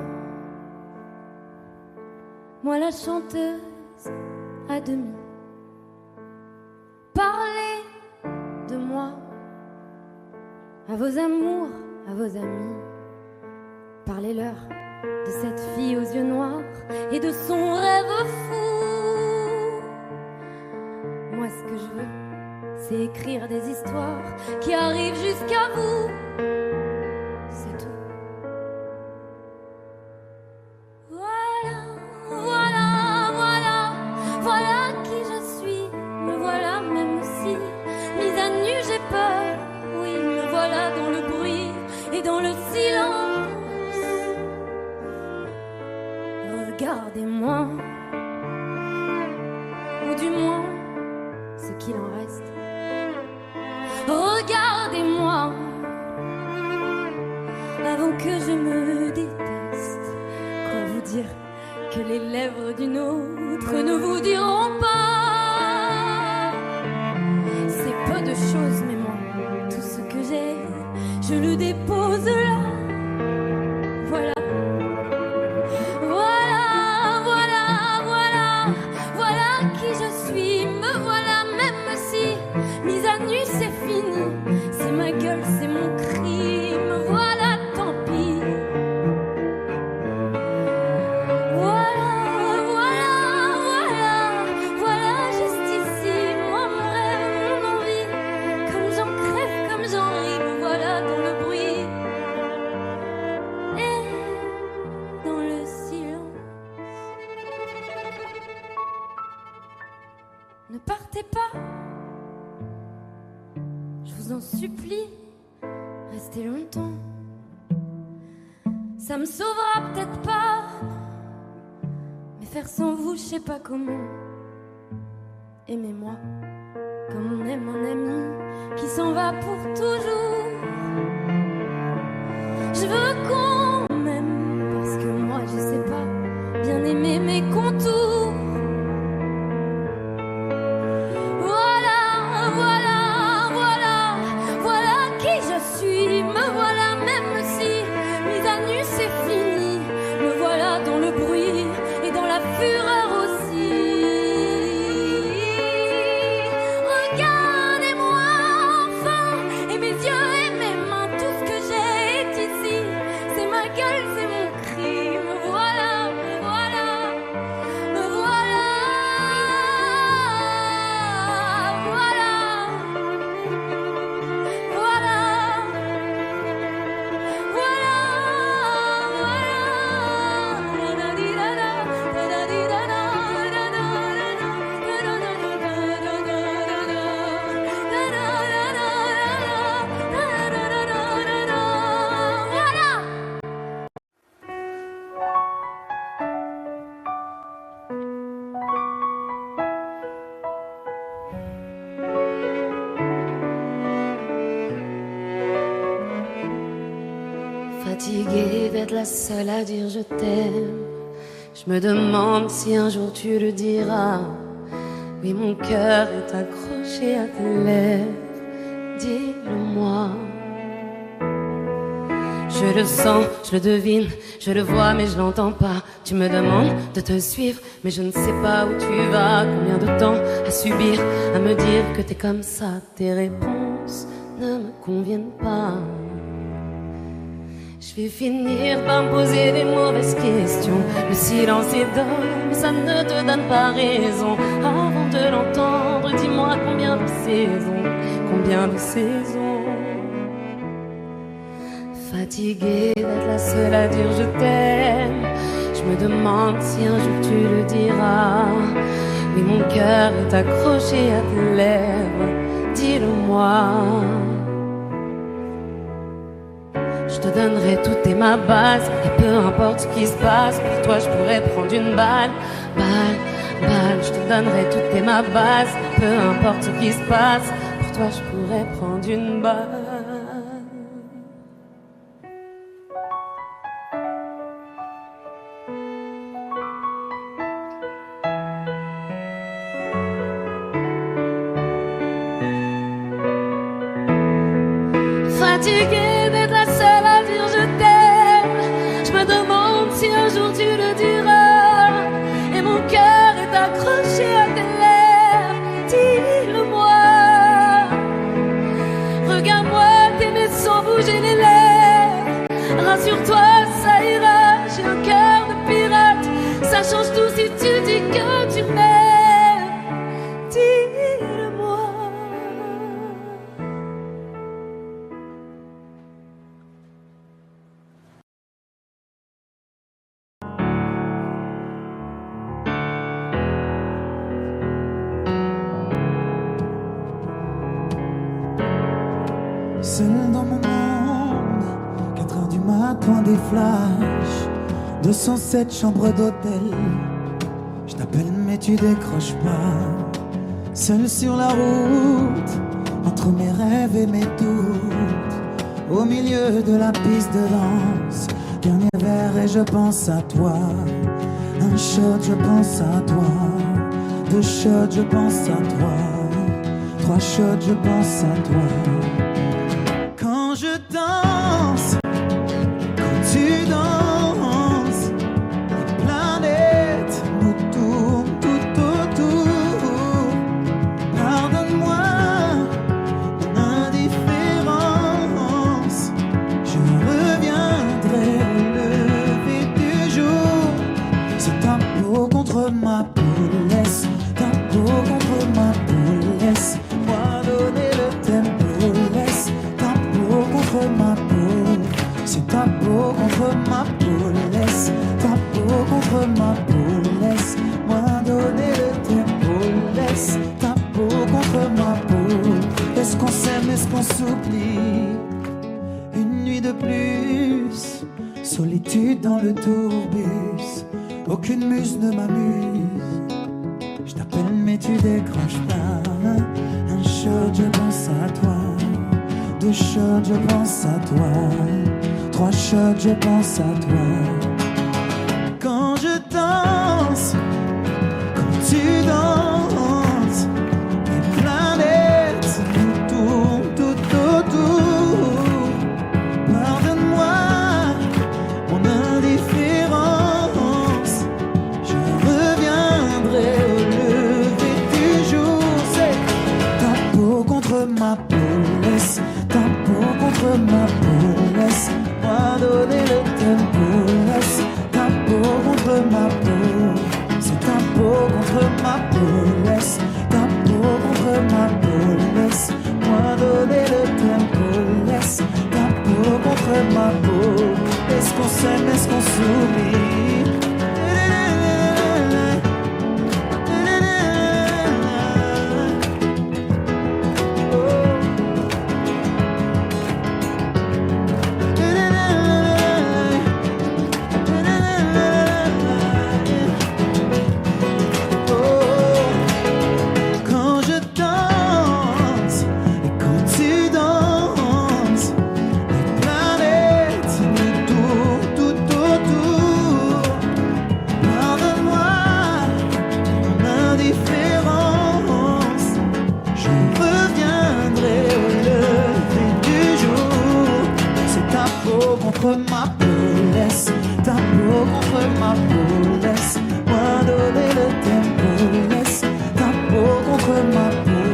moi la chanteuse à demi. Parlez de moi à vos amours, à vos amis. Parlez-leur de cette fille aux yeux noirs et de son rêve fou. Moi ce que je veux, c'est écrire des histoires qui arrivent jusqu'à vous. C'est tout. Voilà, voilà, voilà, voilà qui je suis. Me voilà même si mise à nu j'ai peur. Oui, me voilà dans le bruit et dans le silence. Regardez-moi, ou du moins ce qu'il en reste. Regardez-moi avant que je me déteste. Quoi vous dire que les lèvres d'une autre ne vous diront pas? C'est peu de choses, mais moi, tout ce que j'ai, je le dépose là. Voilà. Voilà, voilà, voilà, voilà qui je suis. Me voilà même si mise à nu c'est fini. C'est ma gueule, c'est mon cri. Me voilà, tant pis. Voilà, voilà, voilà, voilà juste ici. Moi, mon rêve, mon envie. Comme j'en crève, comme j'en ris. Me voilà dans le bruit et dans le silence. Ne partez pas, je vous en supplie, restez longtemps. Ça me sauvera peut-être pas, mais faire sans vous, je sais pas comment. Aimez-moi comme on aime un ami qui s'en va pour toujours. Je veux qu'on m'aime parce que moi, je sais pas bien aimer mes contours. Voilà, voilà, voilà, voilà qui je suis. Me voilà même si mise à nu c'est fini. Me voilà dans le bruit et dans la fureur aussi. Regardez-moi enfin, et mes yeux et mes mains, tout ce que j'ai est ici. C'est ma gueule, c'est mon cri. Me voilà, me voilà, me voilà. Voilà, voilà, voilà, voilà. Fatiguée d'être la seule à dire je t'aime. Je me demande si un jour tu le diras. Oui, mon cœur est accroché à tes lèvres. Dis-le-moi. Je le sens, je le devine, je le vois mais je l'entends pas. Tu me demandes de te suivre mais je ne sais pas où tu vas. Combien de temps à subir, à me dire que t'es comme ça. Tes réponses ne me conviennent pas. Je vais finir par me poser des mauvaises questions. Le silence est d'or, mais ça ne te donne pas raison. Avant de l'entendre, dis-moi combien de saisons, combien de saisons. Fatiguée d'être la seule à dire je t'aime. Je me demande si un jour tu le diras. Oui, mon cœur est accroché à tes lèvres. Dis-le-moi. Je te donnerai tout et ma base. Et peu importe ce qui se passe, pour toi je pourrais prendre une balle. Je te donnerai tout et ma base. Peu importe ce qui se passe, pour toi je pourrais prendre une balle. Fatiguée d'être la seule à dire je t'aime. Je me demande si un jour tu le diras. Et mon cœur est accroché à tes lèvres. Dis-le-moi. Regarde-moi t'aimer sans bouger les lèvres. Rassure-toi, ça ira. J'ai un cœur de pirate. Ça change tout si tu dis que tu m'aimes. Dis-le-moi. Seul dans mon monde, 4h du matin des flashs, 207 chambres d'hôtel. Je t'appelle mais tu décroches pas. Seul sur la route, entre mes rêves et mes doutes, au milieu de la piste de danse. Dernier verre et je pense à toi. Un shot, je pense à toi. 2 shots, je pense à toi. 3 shots, je pense à toi. Quand je danse, quand tu danses, les planètes nous tournent tout autour. Pardonne-moi mon indifférence, je reviendrai au lever du jour. C'est ta peau contre ma peau, laisse ta peau contre ma peau, laisse-moi donner le tempo, laisse ta peau contre ma peau. C'est ta peau contre ma peau, laisse ta peau contre ma peau, laisse-moi donner le tempo, laisse ta peau contre ma peau. Est-ce qu'on s'aime, est-ce qu'on s'oublie? Une nuit de plus, solitude dans le tourbus, aucune muse ne m'amuse. Je t'appelle mais tu décroches pas. Un shot, je pense à toi. 2 shots, je pense à toi. 3 shots, je pense à toi. Quand je danse, quand tu danses, les planètes nous tournent tout autour. Pardonne-moi mon indifférence, je reviendrai au lever du jour. C'est ta peau contre ma peau, laisse ta peau contre ma peau, laisse-moi donner le tempo, laisse ta peau contre ma peau. C'est ta peau contre ma peau, laisse ta peau contre ma peau, laisse-moi donner le tempo, laisse ta peau contre ma peau. Est-ce qu'on s'aime, est-ce qu'on s'oublie? Quand je danse et quand tu danses, les planètes nous tournent tout autour. Pardonne-moi mon indifférence, je reviendrai au lever du jour. C'est ta peau contre ma peau, laisse ta peau contre ma peau, laisse-moi donner le tempo, laisse ta peau contre ma peau.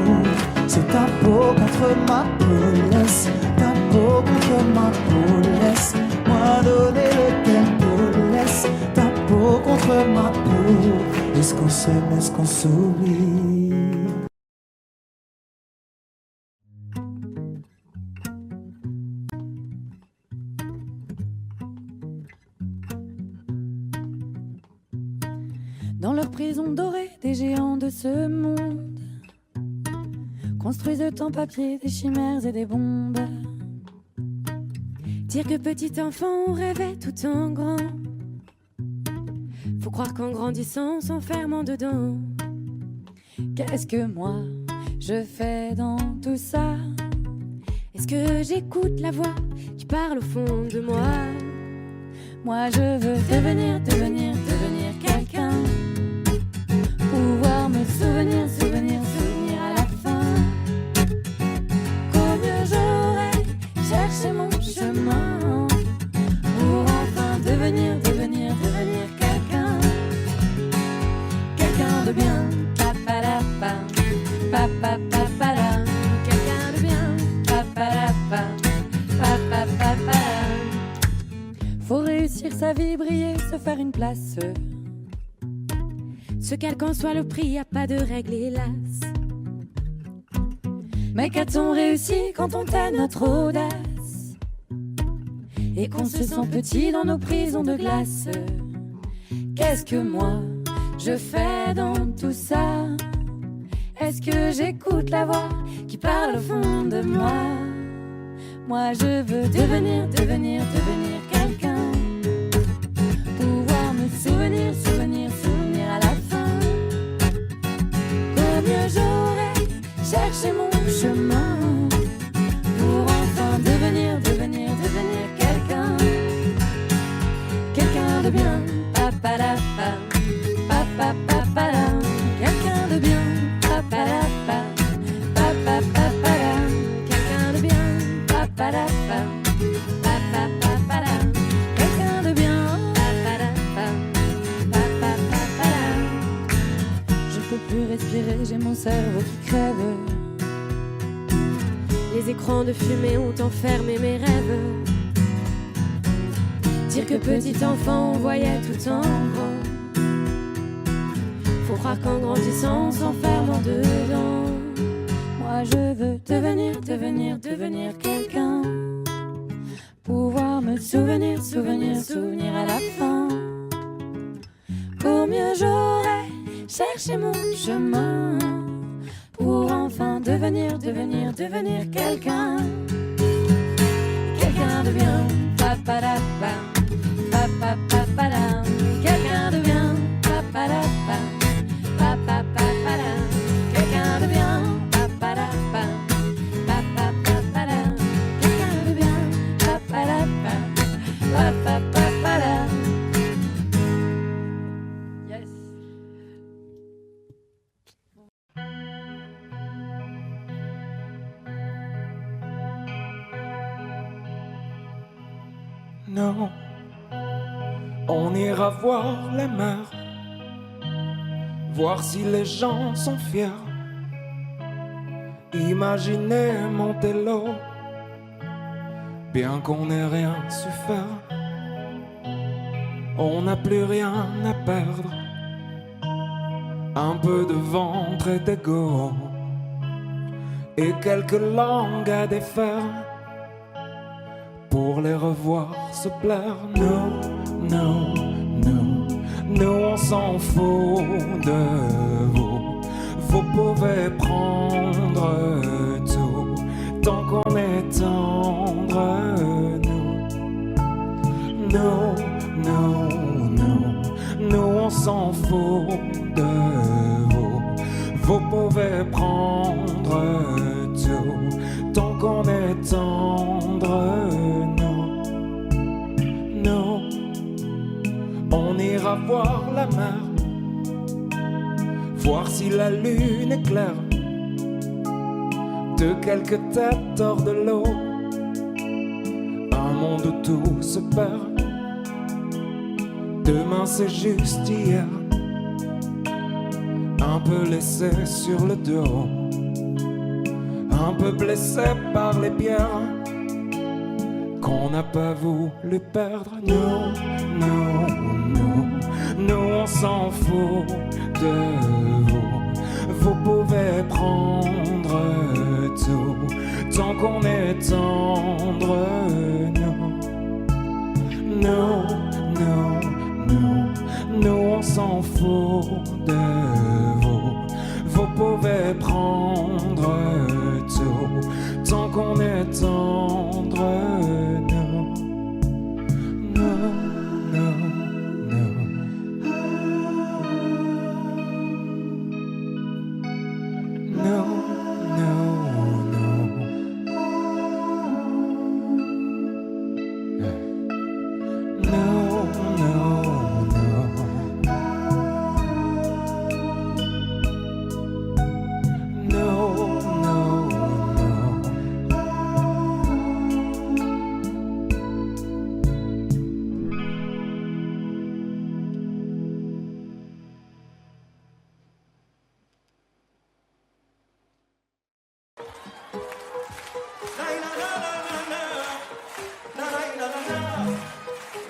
C'est ta peau contre ma peau, laisse ta peau contre ma peau, laisse-moi donner le tempo, laisse ta peau contre ma peau. Est-ce qu'on s'aime, est-ce qu'on s'oublie? Dans leur prison dorée, des géants de ce monde construisent en papier des chimères et des bombes. Dire que petit enfant on rêvait tout en grand. Faut croire qu'en grandissant, on s'enferme en dedans. Qu'est-ce que moi je fais dans tout ça? Est-ce que j'écoute la voix qui parle au fond de moi? Moi je veux devenir quelqu'un. Pouvoir me souvenir à la fin. Qu'au mieux j'aurais cherché mon chemin pour enfin devenir quelqu'un. Quelqu'un de bien, papalapa, papapapala. Quelqu'un de bien, papalapa, papapapala. Faut réussir sa vie, briller, se faire une place. Ce quel qu'en soit le prix, y a pas de règle, hélas. Mais qu'a-t-on réussi quand on tait notre audace et qu'on se sent petit dans nos prisons de glace? Qu'est-ce que moi je fais dans tout ça? Est-ce que j'écoute la voix qui parle au fond de moi? Moi je veux devenir quelqu'un. Pouvoir me souvenir à la fin. Combien j'aurais cherché mon chemin pour enfin devenir quelqu'un. Quelqu'un de bien, papalapa, papapapala. Quelqu'un de bien, papalapa, papapapala. Quelqu'un de bien, papalapa, papapapala. Quelqu'un de bien, papalapa, papapapala. Je peux plus respirer, j'ai mon cerveau qui crève. Les écrans de fumée ont enfermé mes rêves. Dire que petit enfant on voyait tout en grand. Faut croire qu'en grandissant on s'enferme en dedans. Moi je veux devenir quelqu'un. Pouvoir me souvenir à la fin. Pour mieux j'aurais cherché mon chemin. Pour enfin devenir quelqu'un. Quelqu'un de bien, paparapa, papapapala. Quelqu'un de bien, paparapa, papapapala. Quelqu'un de bien, paparapa, papapapala. Quelqu'un de bien, paparapa, papapapala. Yes. Non, on ira voir les mers, voir si les gens sont fiers. Imaginez monter l'eau, bien qu'on n'ait rien su faire. On n'a plus rien à perdre, un peu de ventre et d'ego, et quelques langues à défaire. Pour les revoir se plaire, nous on s'en fout de vous. Vous pouvez prendre tout, tant qu'on est tendre. Nous on s'en fout de vous. Vous pouvez prendre tout, tant qu'on est tendre. On ira voir la mer, voir si la lune est claire. De quelques têtes hors de l'eau, un monde où tout se perd. Demain c'est juste hier, un peu laissé sur le dos, un peu blessé par les pierres qu'on n'a pas voulu perdre. Nous on s'en fout de vous. Vous pouvez prendre tout, tant qu'on est tendre. Nous on s'en fout de vous. Vous pouvez prendre tout, tant qu'on est tendre.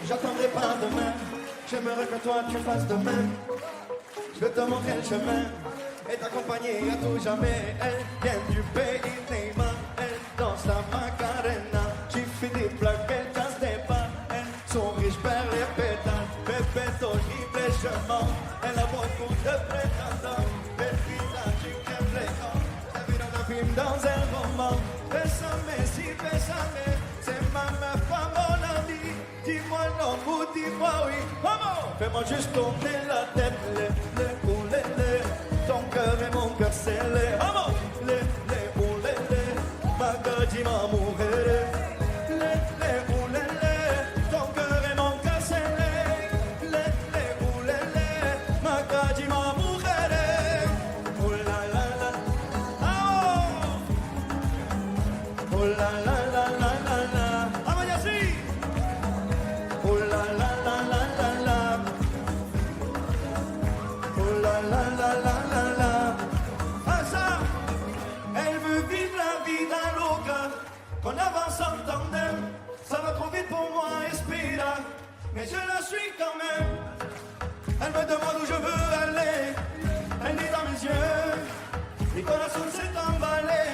J'attendrai pas demain, j'aimerais que toi tu fasses de même. Je vais te montrer le chemin et t'accompagner à tout jamais. Elle vient du pays Neymar, elle danse la Macarena. J'ai fait des plaques, elle danse des pas, elle sourit, je perds les pétales. Bébé horrible et je mens, elle a beaucoup de prétendants. Belle visage, tu crèves les corps, je t'ai vu dans un film, dans un roman. Bésame, si bésame, c'est ma meuf, pas mon ami. Dis-moi non ou dis-moi oui. Maman, fais-moi juste tourner la tête. Ton cœur et mon cœur scellé. Maman, Maga di ma mujer. Ton cœur et mon cœur scellé. Maga di ma mujer. Oh la la la. Oh la la la la la la. Amayasi. Oh la la la la la la. Oh la la la la la la. Ah ça. Elle veut vivre la vie d'un loca. Qu'on avance en tandem. Ça va trop vite pour moi, Espira. Mais je la suis quand même. Elle me demande où je veux aller. Elle dit dans mes yeux. Mi corazón s'est emballé.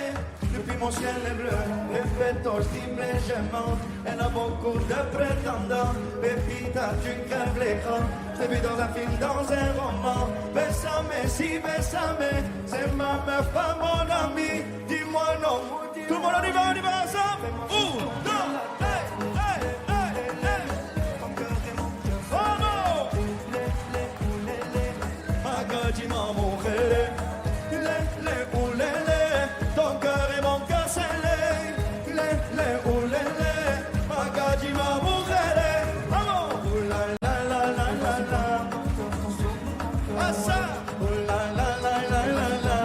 Depuis mon ciel est bleu. Respetos, dime, je mens. Elle a beaucoup de prétendants. Pépita, tu crèves l'écran. Je t'ai vu dans un film, dans un roman. Bésame, si bésame. C'est ma meuf, pas mon ami. Dis-moi non. Tout le monde on y va ensemble. Non. Hey, hey, hey, hey. Oh non. Maga di ma mujer. Ton cœur et mon cœur scellé. Maga di ma mujer. Vamos. La la la la la la. Ah ça. La la la la la la.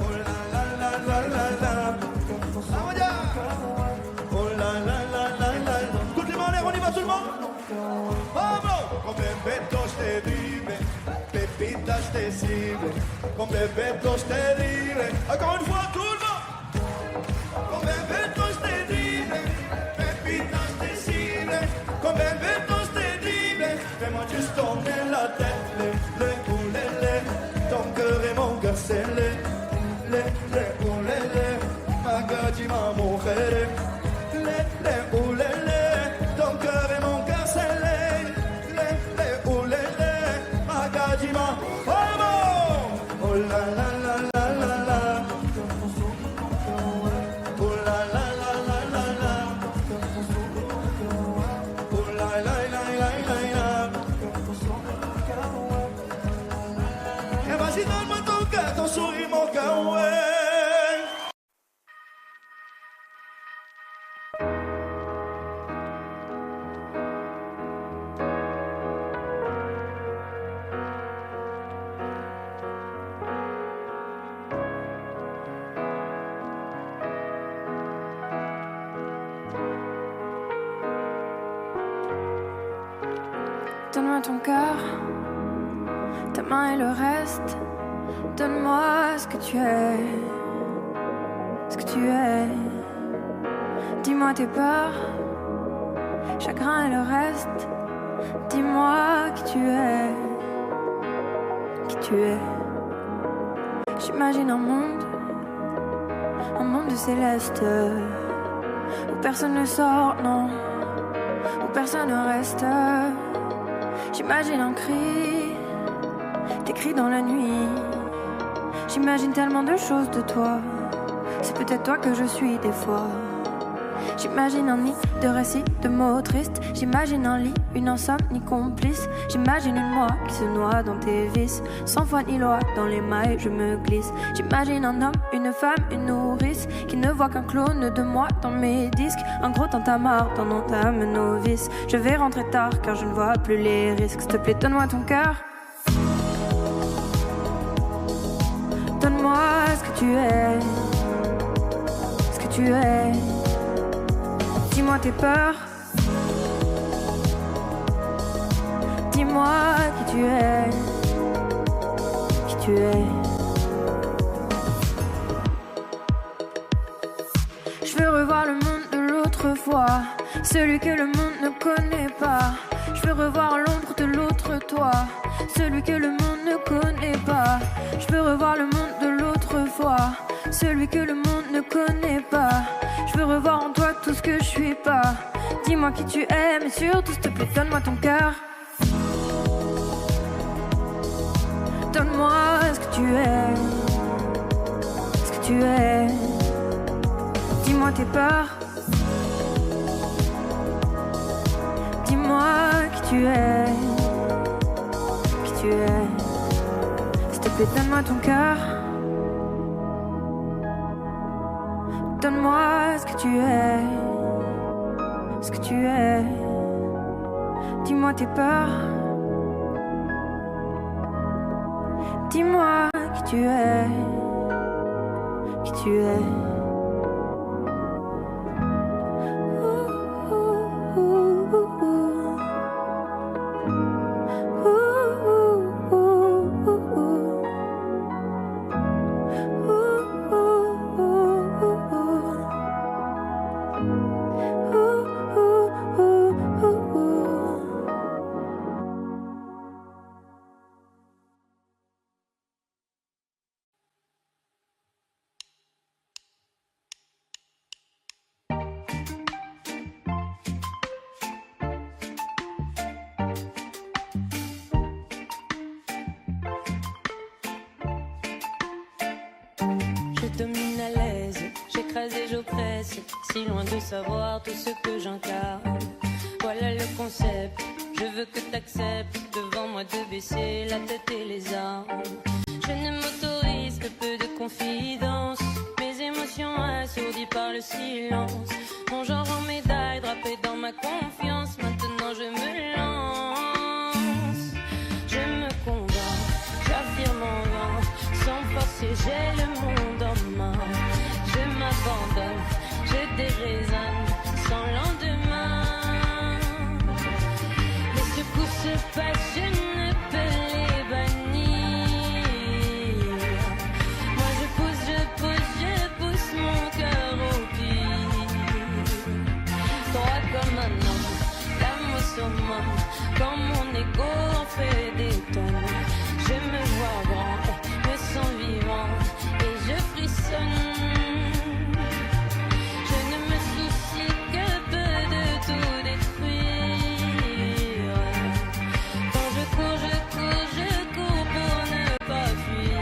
Oh la la la la la la. Vamos ya. Oh la la la la la. Toutes les mains en l'air, on y va tout le monde. Vamos. Con bebetos te vive. Pépita, je t'ai ciblé. Con bebetos te dirai. Encore une fois, tout le monde. Con bebetos te dirai. Pépita, je t'ai ciblé. Con bebetos te dirai. Fais-moi juste tourner la tête. Ton cœur et mon cœur scellé. Maga di ma mujer. Ton cœur et mon cœur scellé. Maga di ma. Oh la la la la la la. Oh la la la la la la. Oh la la la la la la. Et vas-y donne-moi ton cœur, ton sourire, mon cœur, ouais. Donne-moi ton cœur, ta main et le reste. Donne-moi ce que tu es, ce que tu es. Dis-moi tes peurs, chagrin et le reste. Dis-moi qui tu es, qui tu es. J'imagine un monde de céleste, où personne ne sort, non, où personne ne reste. J'imagine un cri, tes cris dans la nuit. J'imagine tellement de choses de toi. C'est peut-être toi que je suis des fois. J'imagine un nid de récits, de mots tristes. J'imagine un lit, une insomnie complice. J'imagine une moi qui se noie dans tes vices. Sans foi ni loi, dans les mailles je me glisse. J'imagine un homme, une femme, une nourrice qui ne voit qu'un clone de moi dans mes disques. Un gros tintamarre dans mon âme novice. Je vais rentrer tard car je ne vois plus les risques. S'il te plaît, donne-moi ton cœur. Donne-moi ce que tu es, ce que tu es. Dis-moi tes peurs. Dis-moi qui tu es, qui tu es. Je veux revoir le monde de l'autre fois, celui que le monde ne connaît pas. Je veux revoir l'ombre de l'autre toi, celui que le monde ne connaît pas. Je veux revoir le monde de l'autre fois, celui que le monde ne connaît pas. Je veux revoir en toi tout ce que je suis pas. Dis-moi qui tu es, mais surtout s'il te plaît donne-moi ton cœur. Donne-moi ce que tu es, tu es. Dis-moi tes peurs. Dis-moi qui tu es. Qui tu es. S'il te plaît, donne-moi ton cœur. Donne-moi ce que tu es. Ce que tu es. Dis-moi tes peurs. Dis-moi qui tu es. Qui tu es. Je domine à l'aise, j'écrase et j'oppresse, si loin de savoir tout ce que j'incarne. Voilà le concept, je veux que t'acceptes devant moi de baisser la tête et les armes. Je ne m'autorise que peu de confidence, mes émotions assourdies par le silence. Mon genre en médaille drapé dans ma confiance, maintenant je me lance. Je me convainc, j'affirme en vain, sans forcer j'ai le monde en main. Je m'abandonne, je déraisonne, sans lendemain. Les secousses se passent, je ne peux les bannir. Moi je pousse mon cœur au pire. Droit comme un homme, l'âme au summum, quand mon ego en fait des tonnes. Je me vois grand, me sens vivant et je frissonne. Je ne me soucie que peu de tout détruire. Quand je cours pour ne pas fuir.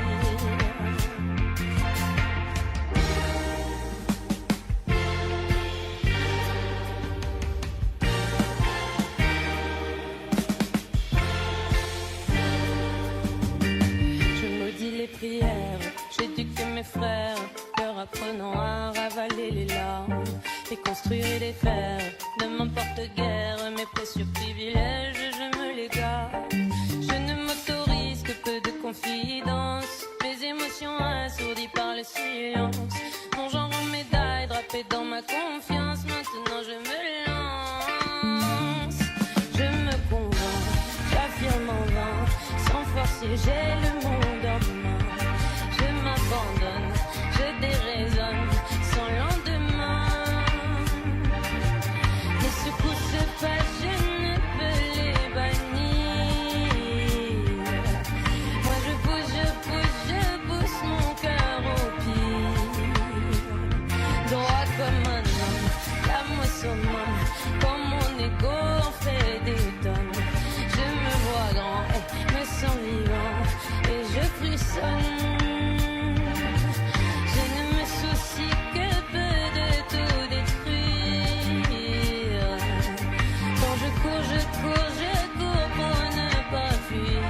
Je maudis les prières, j'éduque mes frères, leur apprenant à ravaler les larmes et construire et défaire. Ne m'importe guère mes précieux privilèges, je me les garde. Je ne m'autorise que peu de confidence, mes émotions assourdies par le silence. Mon genre en médaille drapé dans ma confiance, maintenant je me lance. Je me convainc, j'affirme en vain, sans forcer j'ai le monde en main. Je m'abandonne, je déraisonne, sans lendemain. Les secousses se passent, je ne peux les bannir. Moi je pousse mon cœur au pire. Droit comme un homme, l'âme au summum, quand mon ego en fait des tonnes. Je me vois grand, me sens vivant et je frissonne. Je ne me soucie que peu de tout détruire. Quand je cours pour ne pas fuir.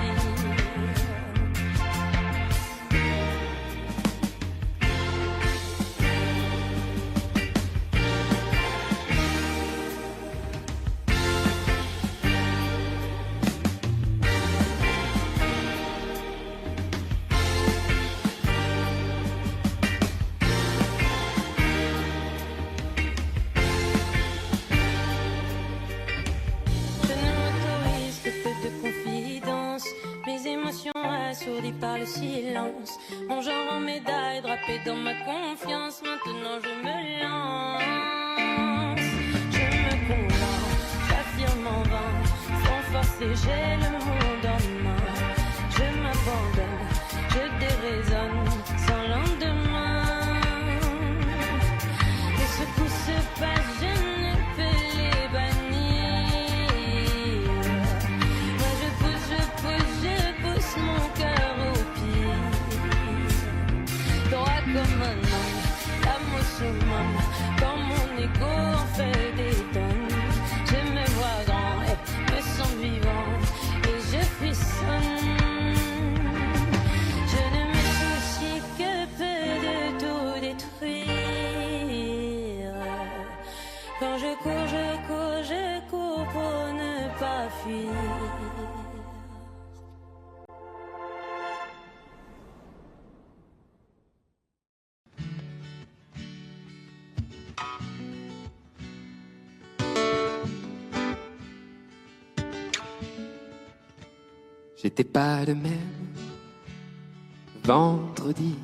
Je ne m'autorise que peu de confidence, mes émotions assourdies par le silence. Mon genre en médaille drapé dans ma confiance, maintenant je me lance. Je me convainc, j'affirme en vain, sans forcer j'ai le monde en main. Je m'abandonne, je déraisonne, sans lendemain. Les secousses se passent, je ne peux les bannir. Moi je pousse mon cœur au pire. Droit comme un j'étais pas le même. Vendredi,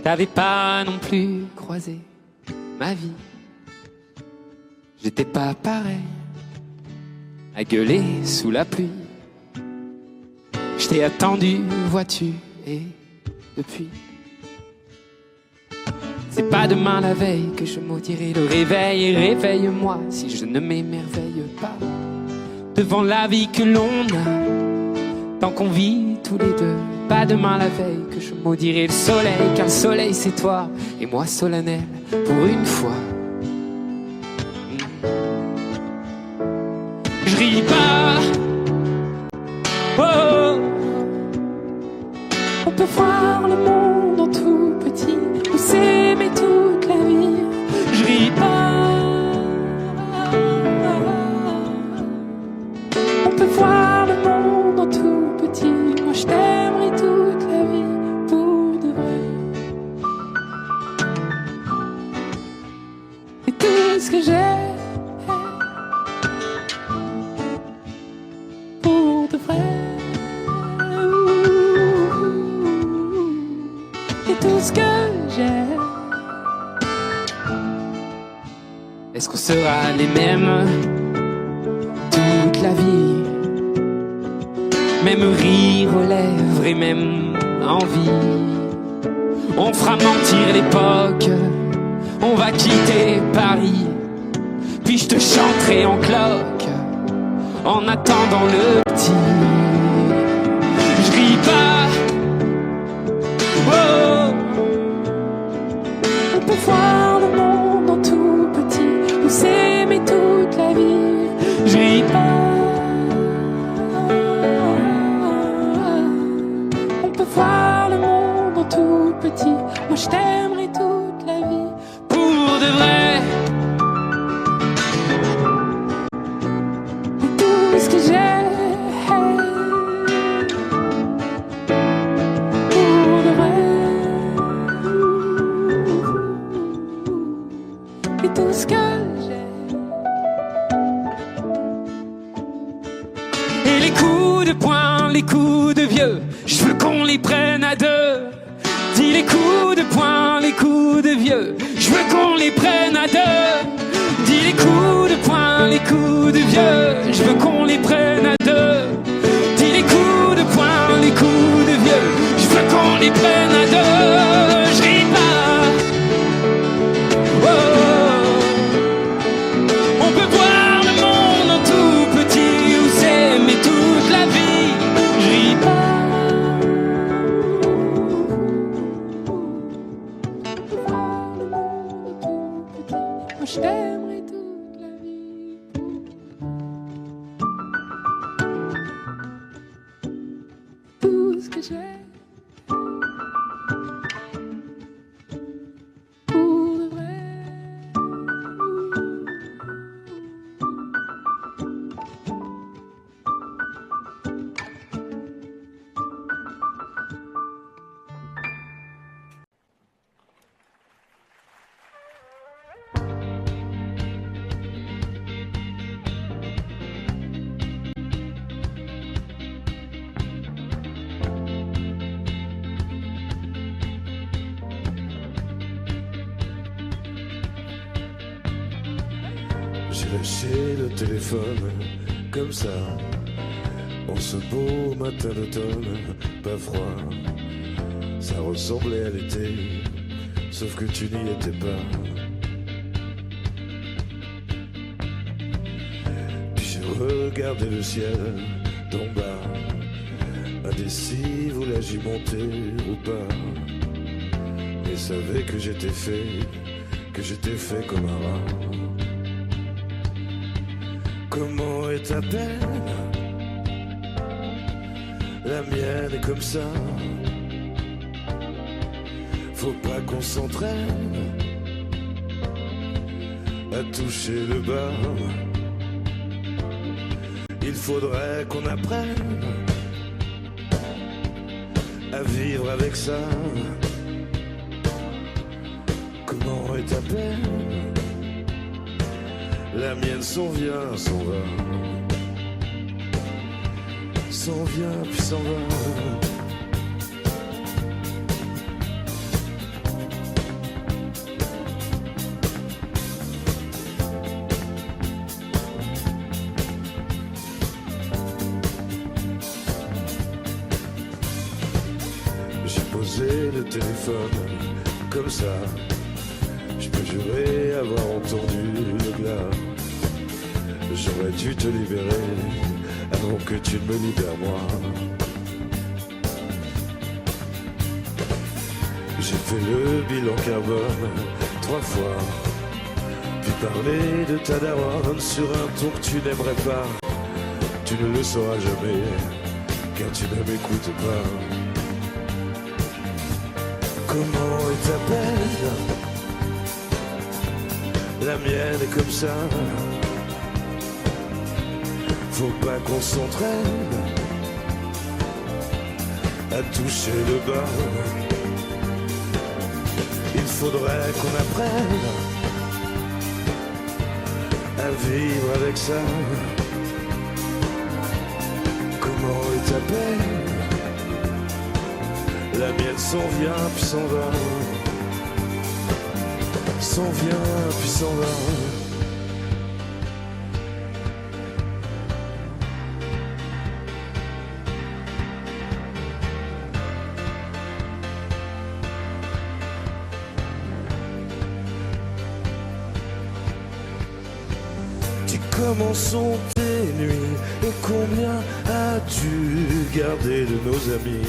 t'avais pas non plus croisé ma vie. J'étais pas pareil à gueuler sous la pluie. Je t'ai attendu, vois-tu, et depuis, c'est pas demain la veille que je maudirai le réveil. Et réveille-moi si je ne m'émerveille pas devant la vie que l'on a tant qu'on vit tous les deux. Pas demain la veille que je maudirai le soleil, car le soleil c'est toi et moi solennel pour une fois. Je ris pas, oh. On peut voir le monde en tout petit, ou s'aimer toute la vie. Je ris pas, on peut voir le monde en tout petit. Moi je t'aimerai toute la vie pour de vrai. Et tout ce que j'ai pour de vrai. Et tout ce que j'ai. Est-ce qu'on sera les mêmes toute la vie? Même rire aux lèvres et même envie. On fera mentir l'époque, on va quitter Paris. Puis je te chanterai en cloque en attendant le petit. Je ris pas, oh. On peut voir le monde en tout petit, ou s'aimer toute la vie. Je ris pas, on peut voir le monde en tout petit. Moi je t'aimerai toute la vie pour de vrai. Et tout ce que j'ai pour de vrai. Et tout ce que j'ai. Et les coups de poing, les coups de vieux, je veux qu'on les prenne à deux. Dis les coups de poing, les coups de vieux, je veux qu'on les prenne à deux. Dis les coups de poing, les coups de vieux, je veux qu'on les prenne à deux. Dis les coups de poing, les coups de vieux, je veux qu'on les prenne à deux. Je ris pas, oh. On peut voir le monde en tout petit, ou s'aimer toute la vie. Je ris pas. Moi je t'aimerai toute la vie pour tout ce que j'ai pour de vrai. J'ai lâché le téléphone comme ça, en ce beau matin d'automne, pas froid. Ça ressemblait à l'été, sauf que tu n'y étais pas. Puis j'ai regardé le ciel d'en bas, indécis, voulais-je y monter ou pas. Mais savais que j'étais fait comme un rat. Comment est ta peine? La mienne est comme ça. Faut pas qu'on s'entraîne à toucher le bas. Il faudrait qu'on apprenne à vivre avec ça. Comment est ta peine? La mienne s'en vient, s'en va. s'en vient puis s'en va. J'ai posé le téléphone comme ça. Je peux jurer avoir entendu le glas. J'aurais dû te libérer avant que tu ne me libères moi. J'ai fait le bilan carbone 3 fois, puis parler de ta daronne sur un ton que tu n'aimerais pas. Tu ne le sauras jamais, car tu ne m'écoutes pas. Comment est ta peine? La mienne est comme ça. Faut pas qu'on s'entraîne à toucher le bas. Il faudrait qu'on apprenne à vivre avec ça. Comment est ta peine? La mienne s'en vient puis s'en va. S'en vient puis s'en va. Comment sont tes nuits et combien as-tu gardé de nos amis?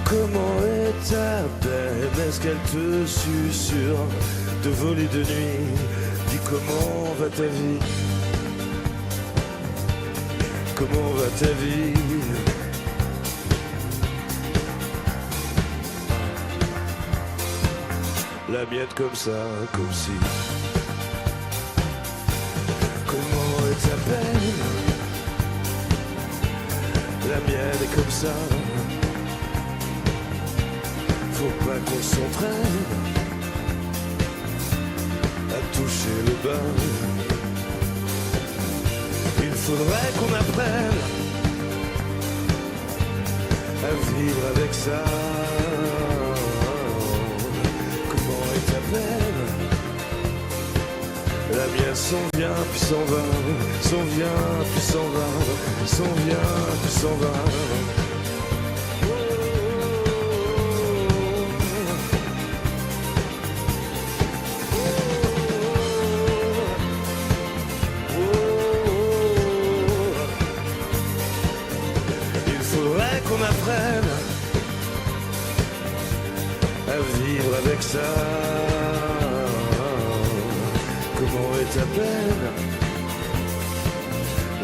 Comment est ta peine? Est-ce qu'elle te susurre de voler de nuit? Dis comment va ta vie? Comment va ta vie? La mienne comme ça, comme si. Ta peine, la mienne est comme ça. Faut pas qu'on s'entraîne à toucher le bas. Il faudrait qu'on apprenne à vivre avec ça. Comment est ta peine? La mienne s'en vient puis s'en va, s'en vient puis s'en va, s'en vient puis s'en va. Il faudrait qu'on apprenne à vivre avec ça. Comment est ta peine?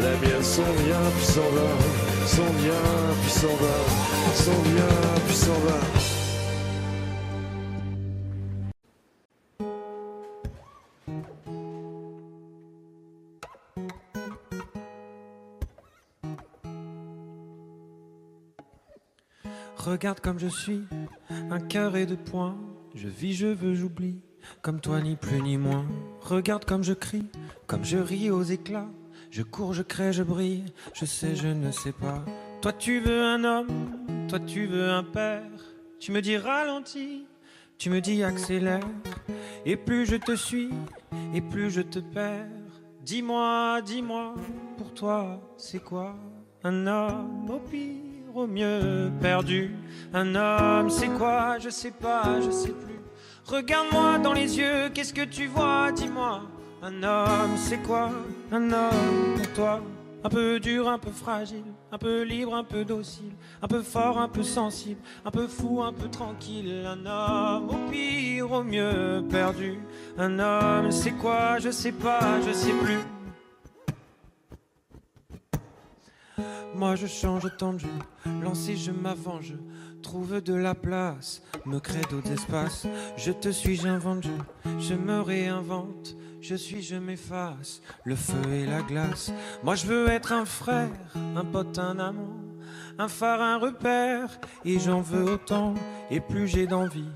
La mienne s'en vient puis s'en va, s'en vient puis s'en va, s'en vient puis s'en va. Regarde comme je suis, un carré de points. Je vis, je veux, j'oublie. Comme toi, ni plus ni moins. Regarde comme je crie, comme je ris aux éclats. Je cours, je crée, je brille. Je sais, je ne sais pas. Toi, tu veux un homme, toi, tu veux un père. Tu me dis ralentis, tu me dis accélère. Et plus je te suis, et plus je te perds. Dis-moi, dis-moi, pour toi, c'est quoi un homme? Au pire, au mieux, perdu. Un homme, c'est quoi? Je sais pas, je sais plus. Regarde-moi dans les yeux, qu'est-ce que tu vois? Dis-moi, un homme, c'est quoi? Un homme pour toi? Un peu dur, un peu fragile, un peu libre, un peu docile, un peu fort, un peu sensible, un peu fou, un peu tranquille. Un homme, au pire, au mieux, perdu. Un homme, c'est quoi? Je sais pas, je sais plus. Moi je change tant de jeu, lancé je m'avance, je trouve de la place, me crée d'autres espaces. Je te suis, j'invente, je me réinvente, je suis, je m'efface, le feu et la glace. Moi je veux être un frère, un pote, un amant, un phare, un repère, et j'en veux autant. Et plus j'ai d'envie,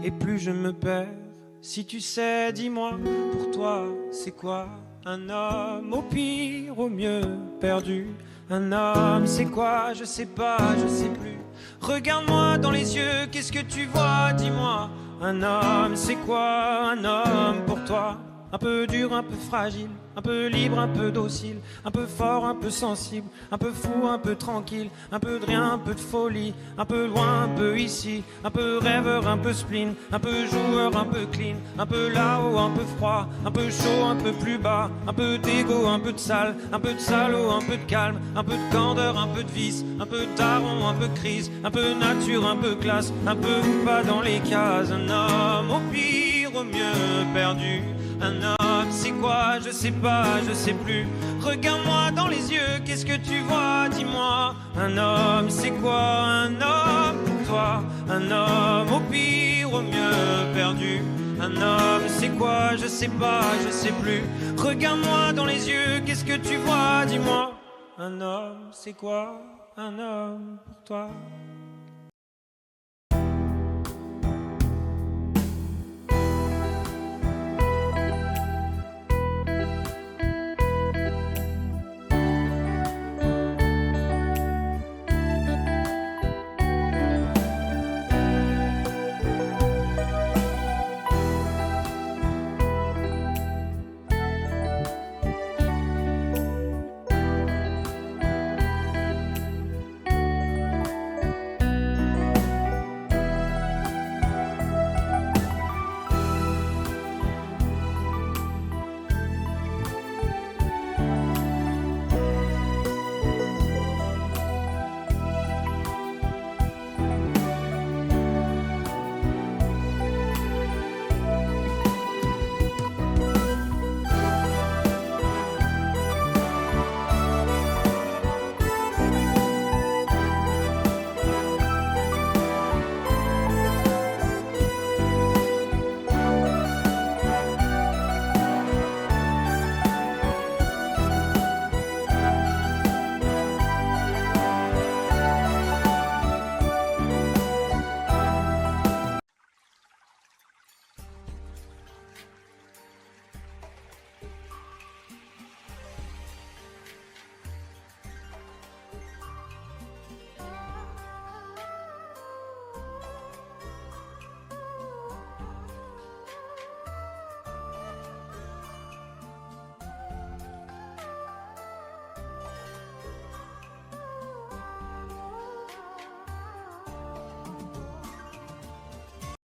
et plus je me perds. Si tu sais, dis-moi, pour toi c'est quoi Un homme au pire, au mieux perdu. Un homme, c'est quoi? Je sais pas, je sais plus. Regarde-moi dans les yeux, qu'est-ce que tu vois? Dis-moi. Un homme, c'est quoi? Un homme pour toi? Un peu dur, un peu fragile, un peu libre, un peu docile, un peu fort, un peu sensible, un peu fou, un peu tranquille, un peu de rien, un peu de folie, un peu loin, un peu ici, un peu rêveur, un peu spleen, un peu joueur, un peu clean, un peu là-haut, un peu froid, un peu chaud, un peu plus bas, un peu d'égo, un peu de sale, un peu de salaud, un peu de calme, un peu de candeur, un peu de vice, un peu de daron, un peu de crise, un peu nature, un peu classe, un peu pas dans les cases. Un homme au pire, au mieux perdu. Un homme, c'est quoi? Je sais pas, je sais plus. Regarde-moi dans les yeux, qu'est-ce que tu vois? Dis-moi. Un homme, c'est quoi? Un homme pour toi? Un homme au pire, au mieux perdu. Un homme, c'est quoi? Je sais pas, je sais plus. Regarde-moi dans les yeux, qu'est-ce que tu vois? Dis-moi. Un homme, c'est quoi? Un homme pour toi?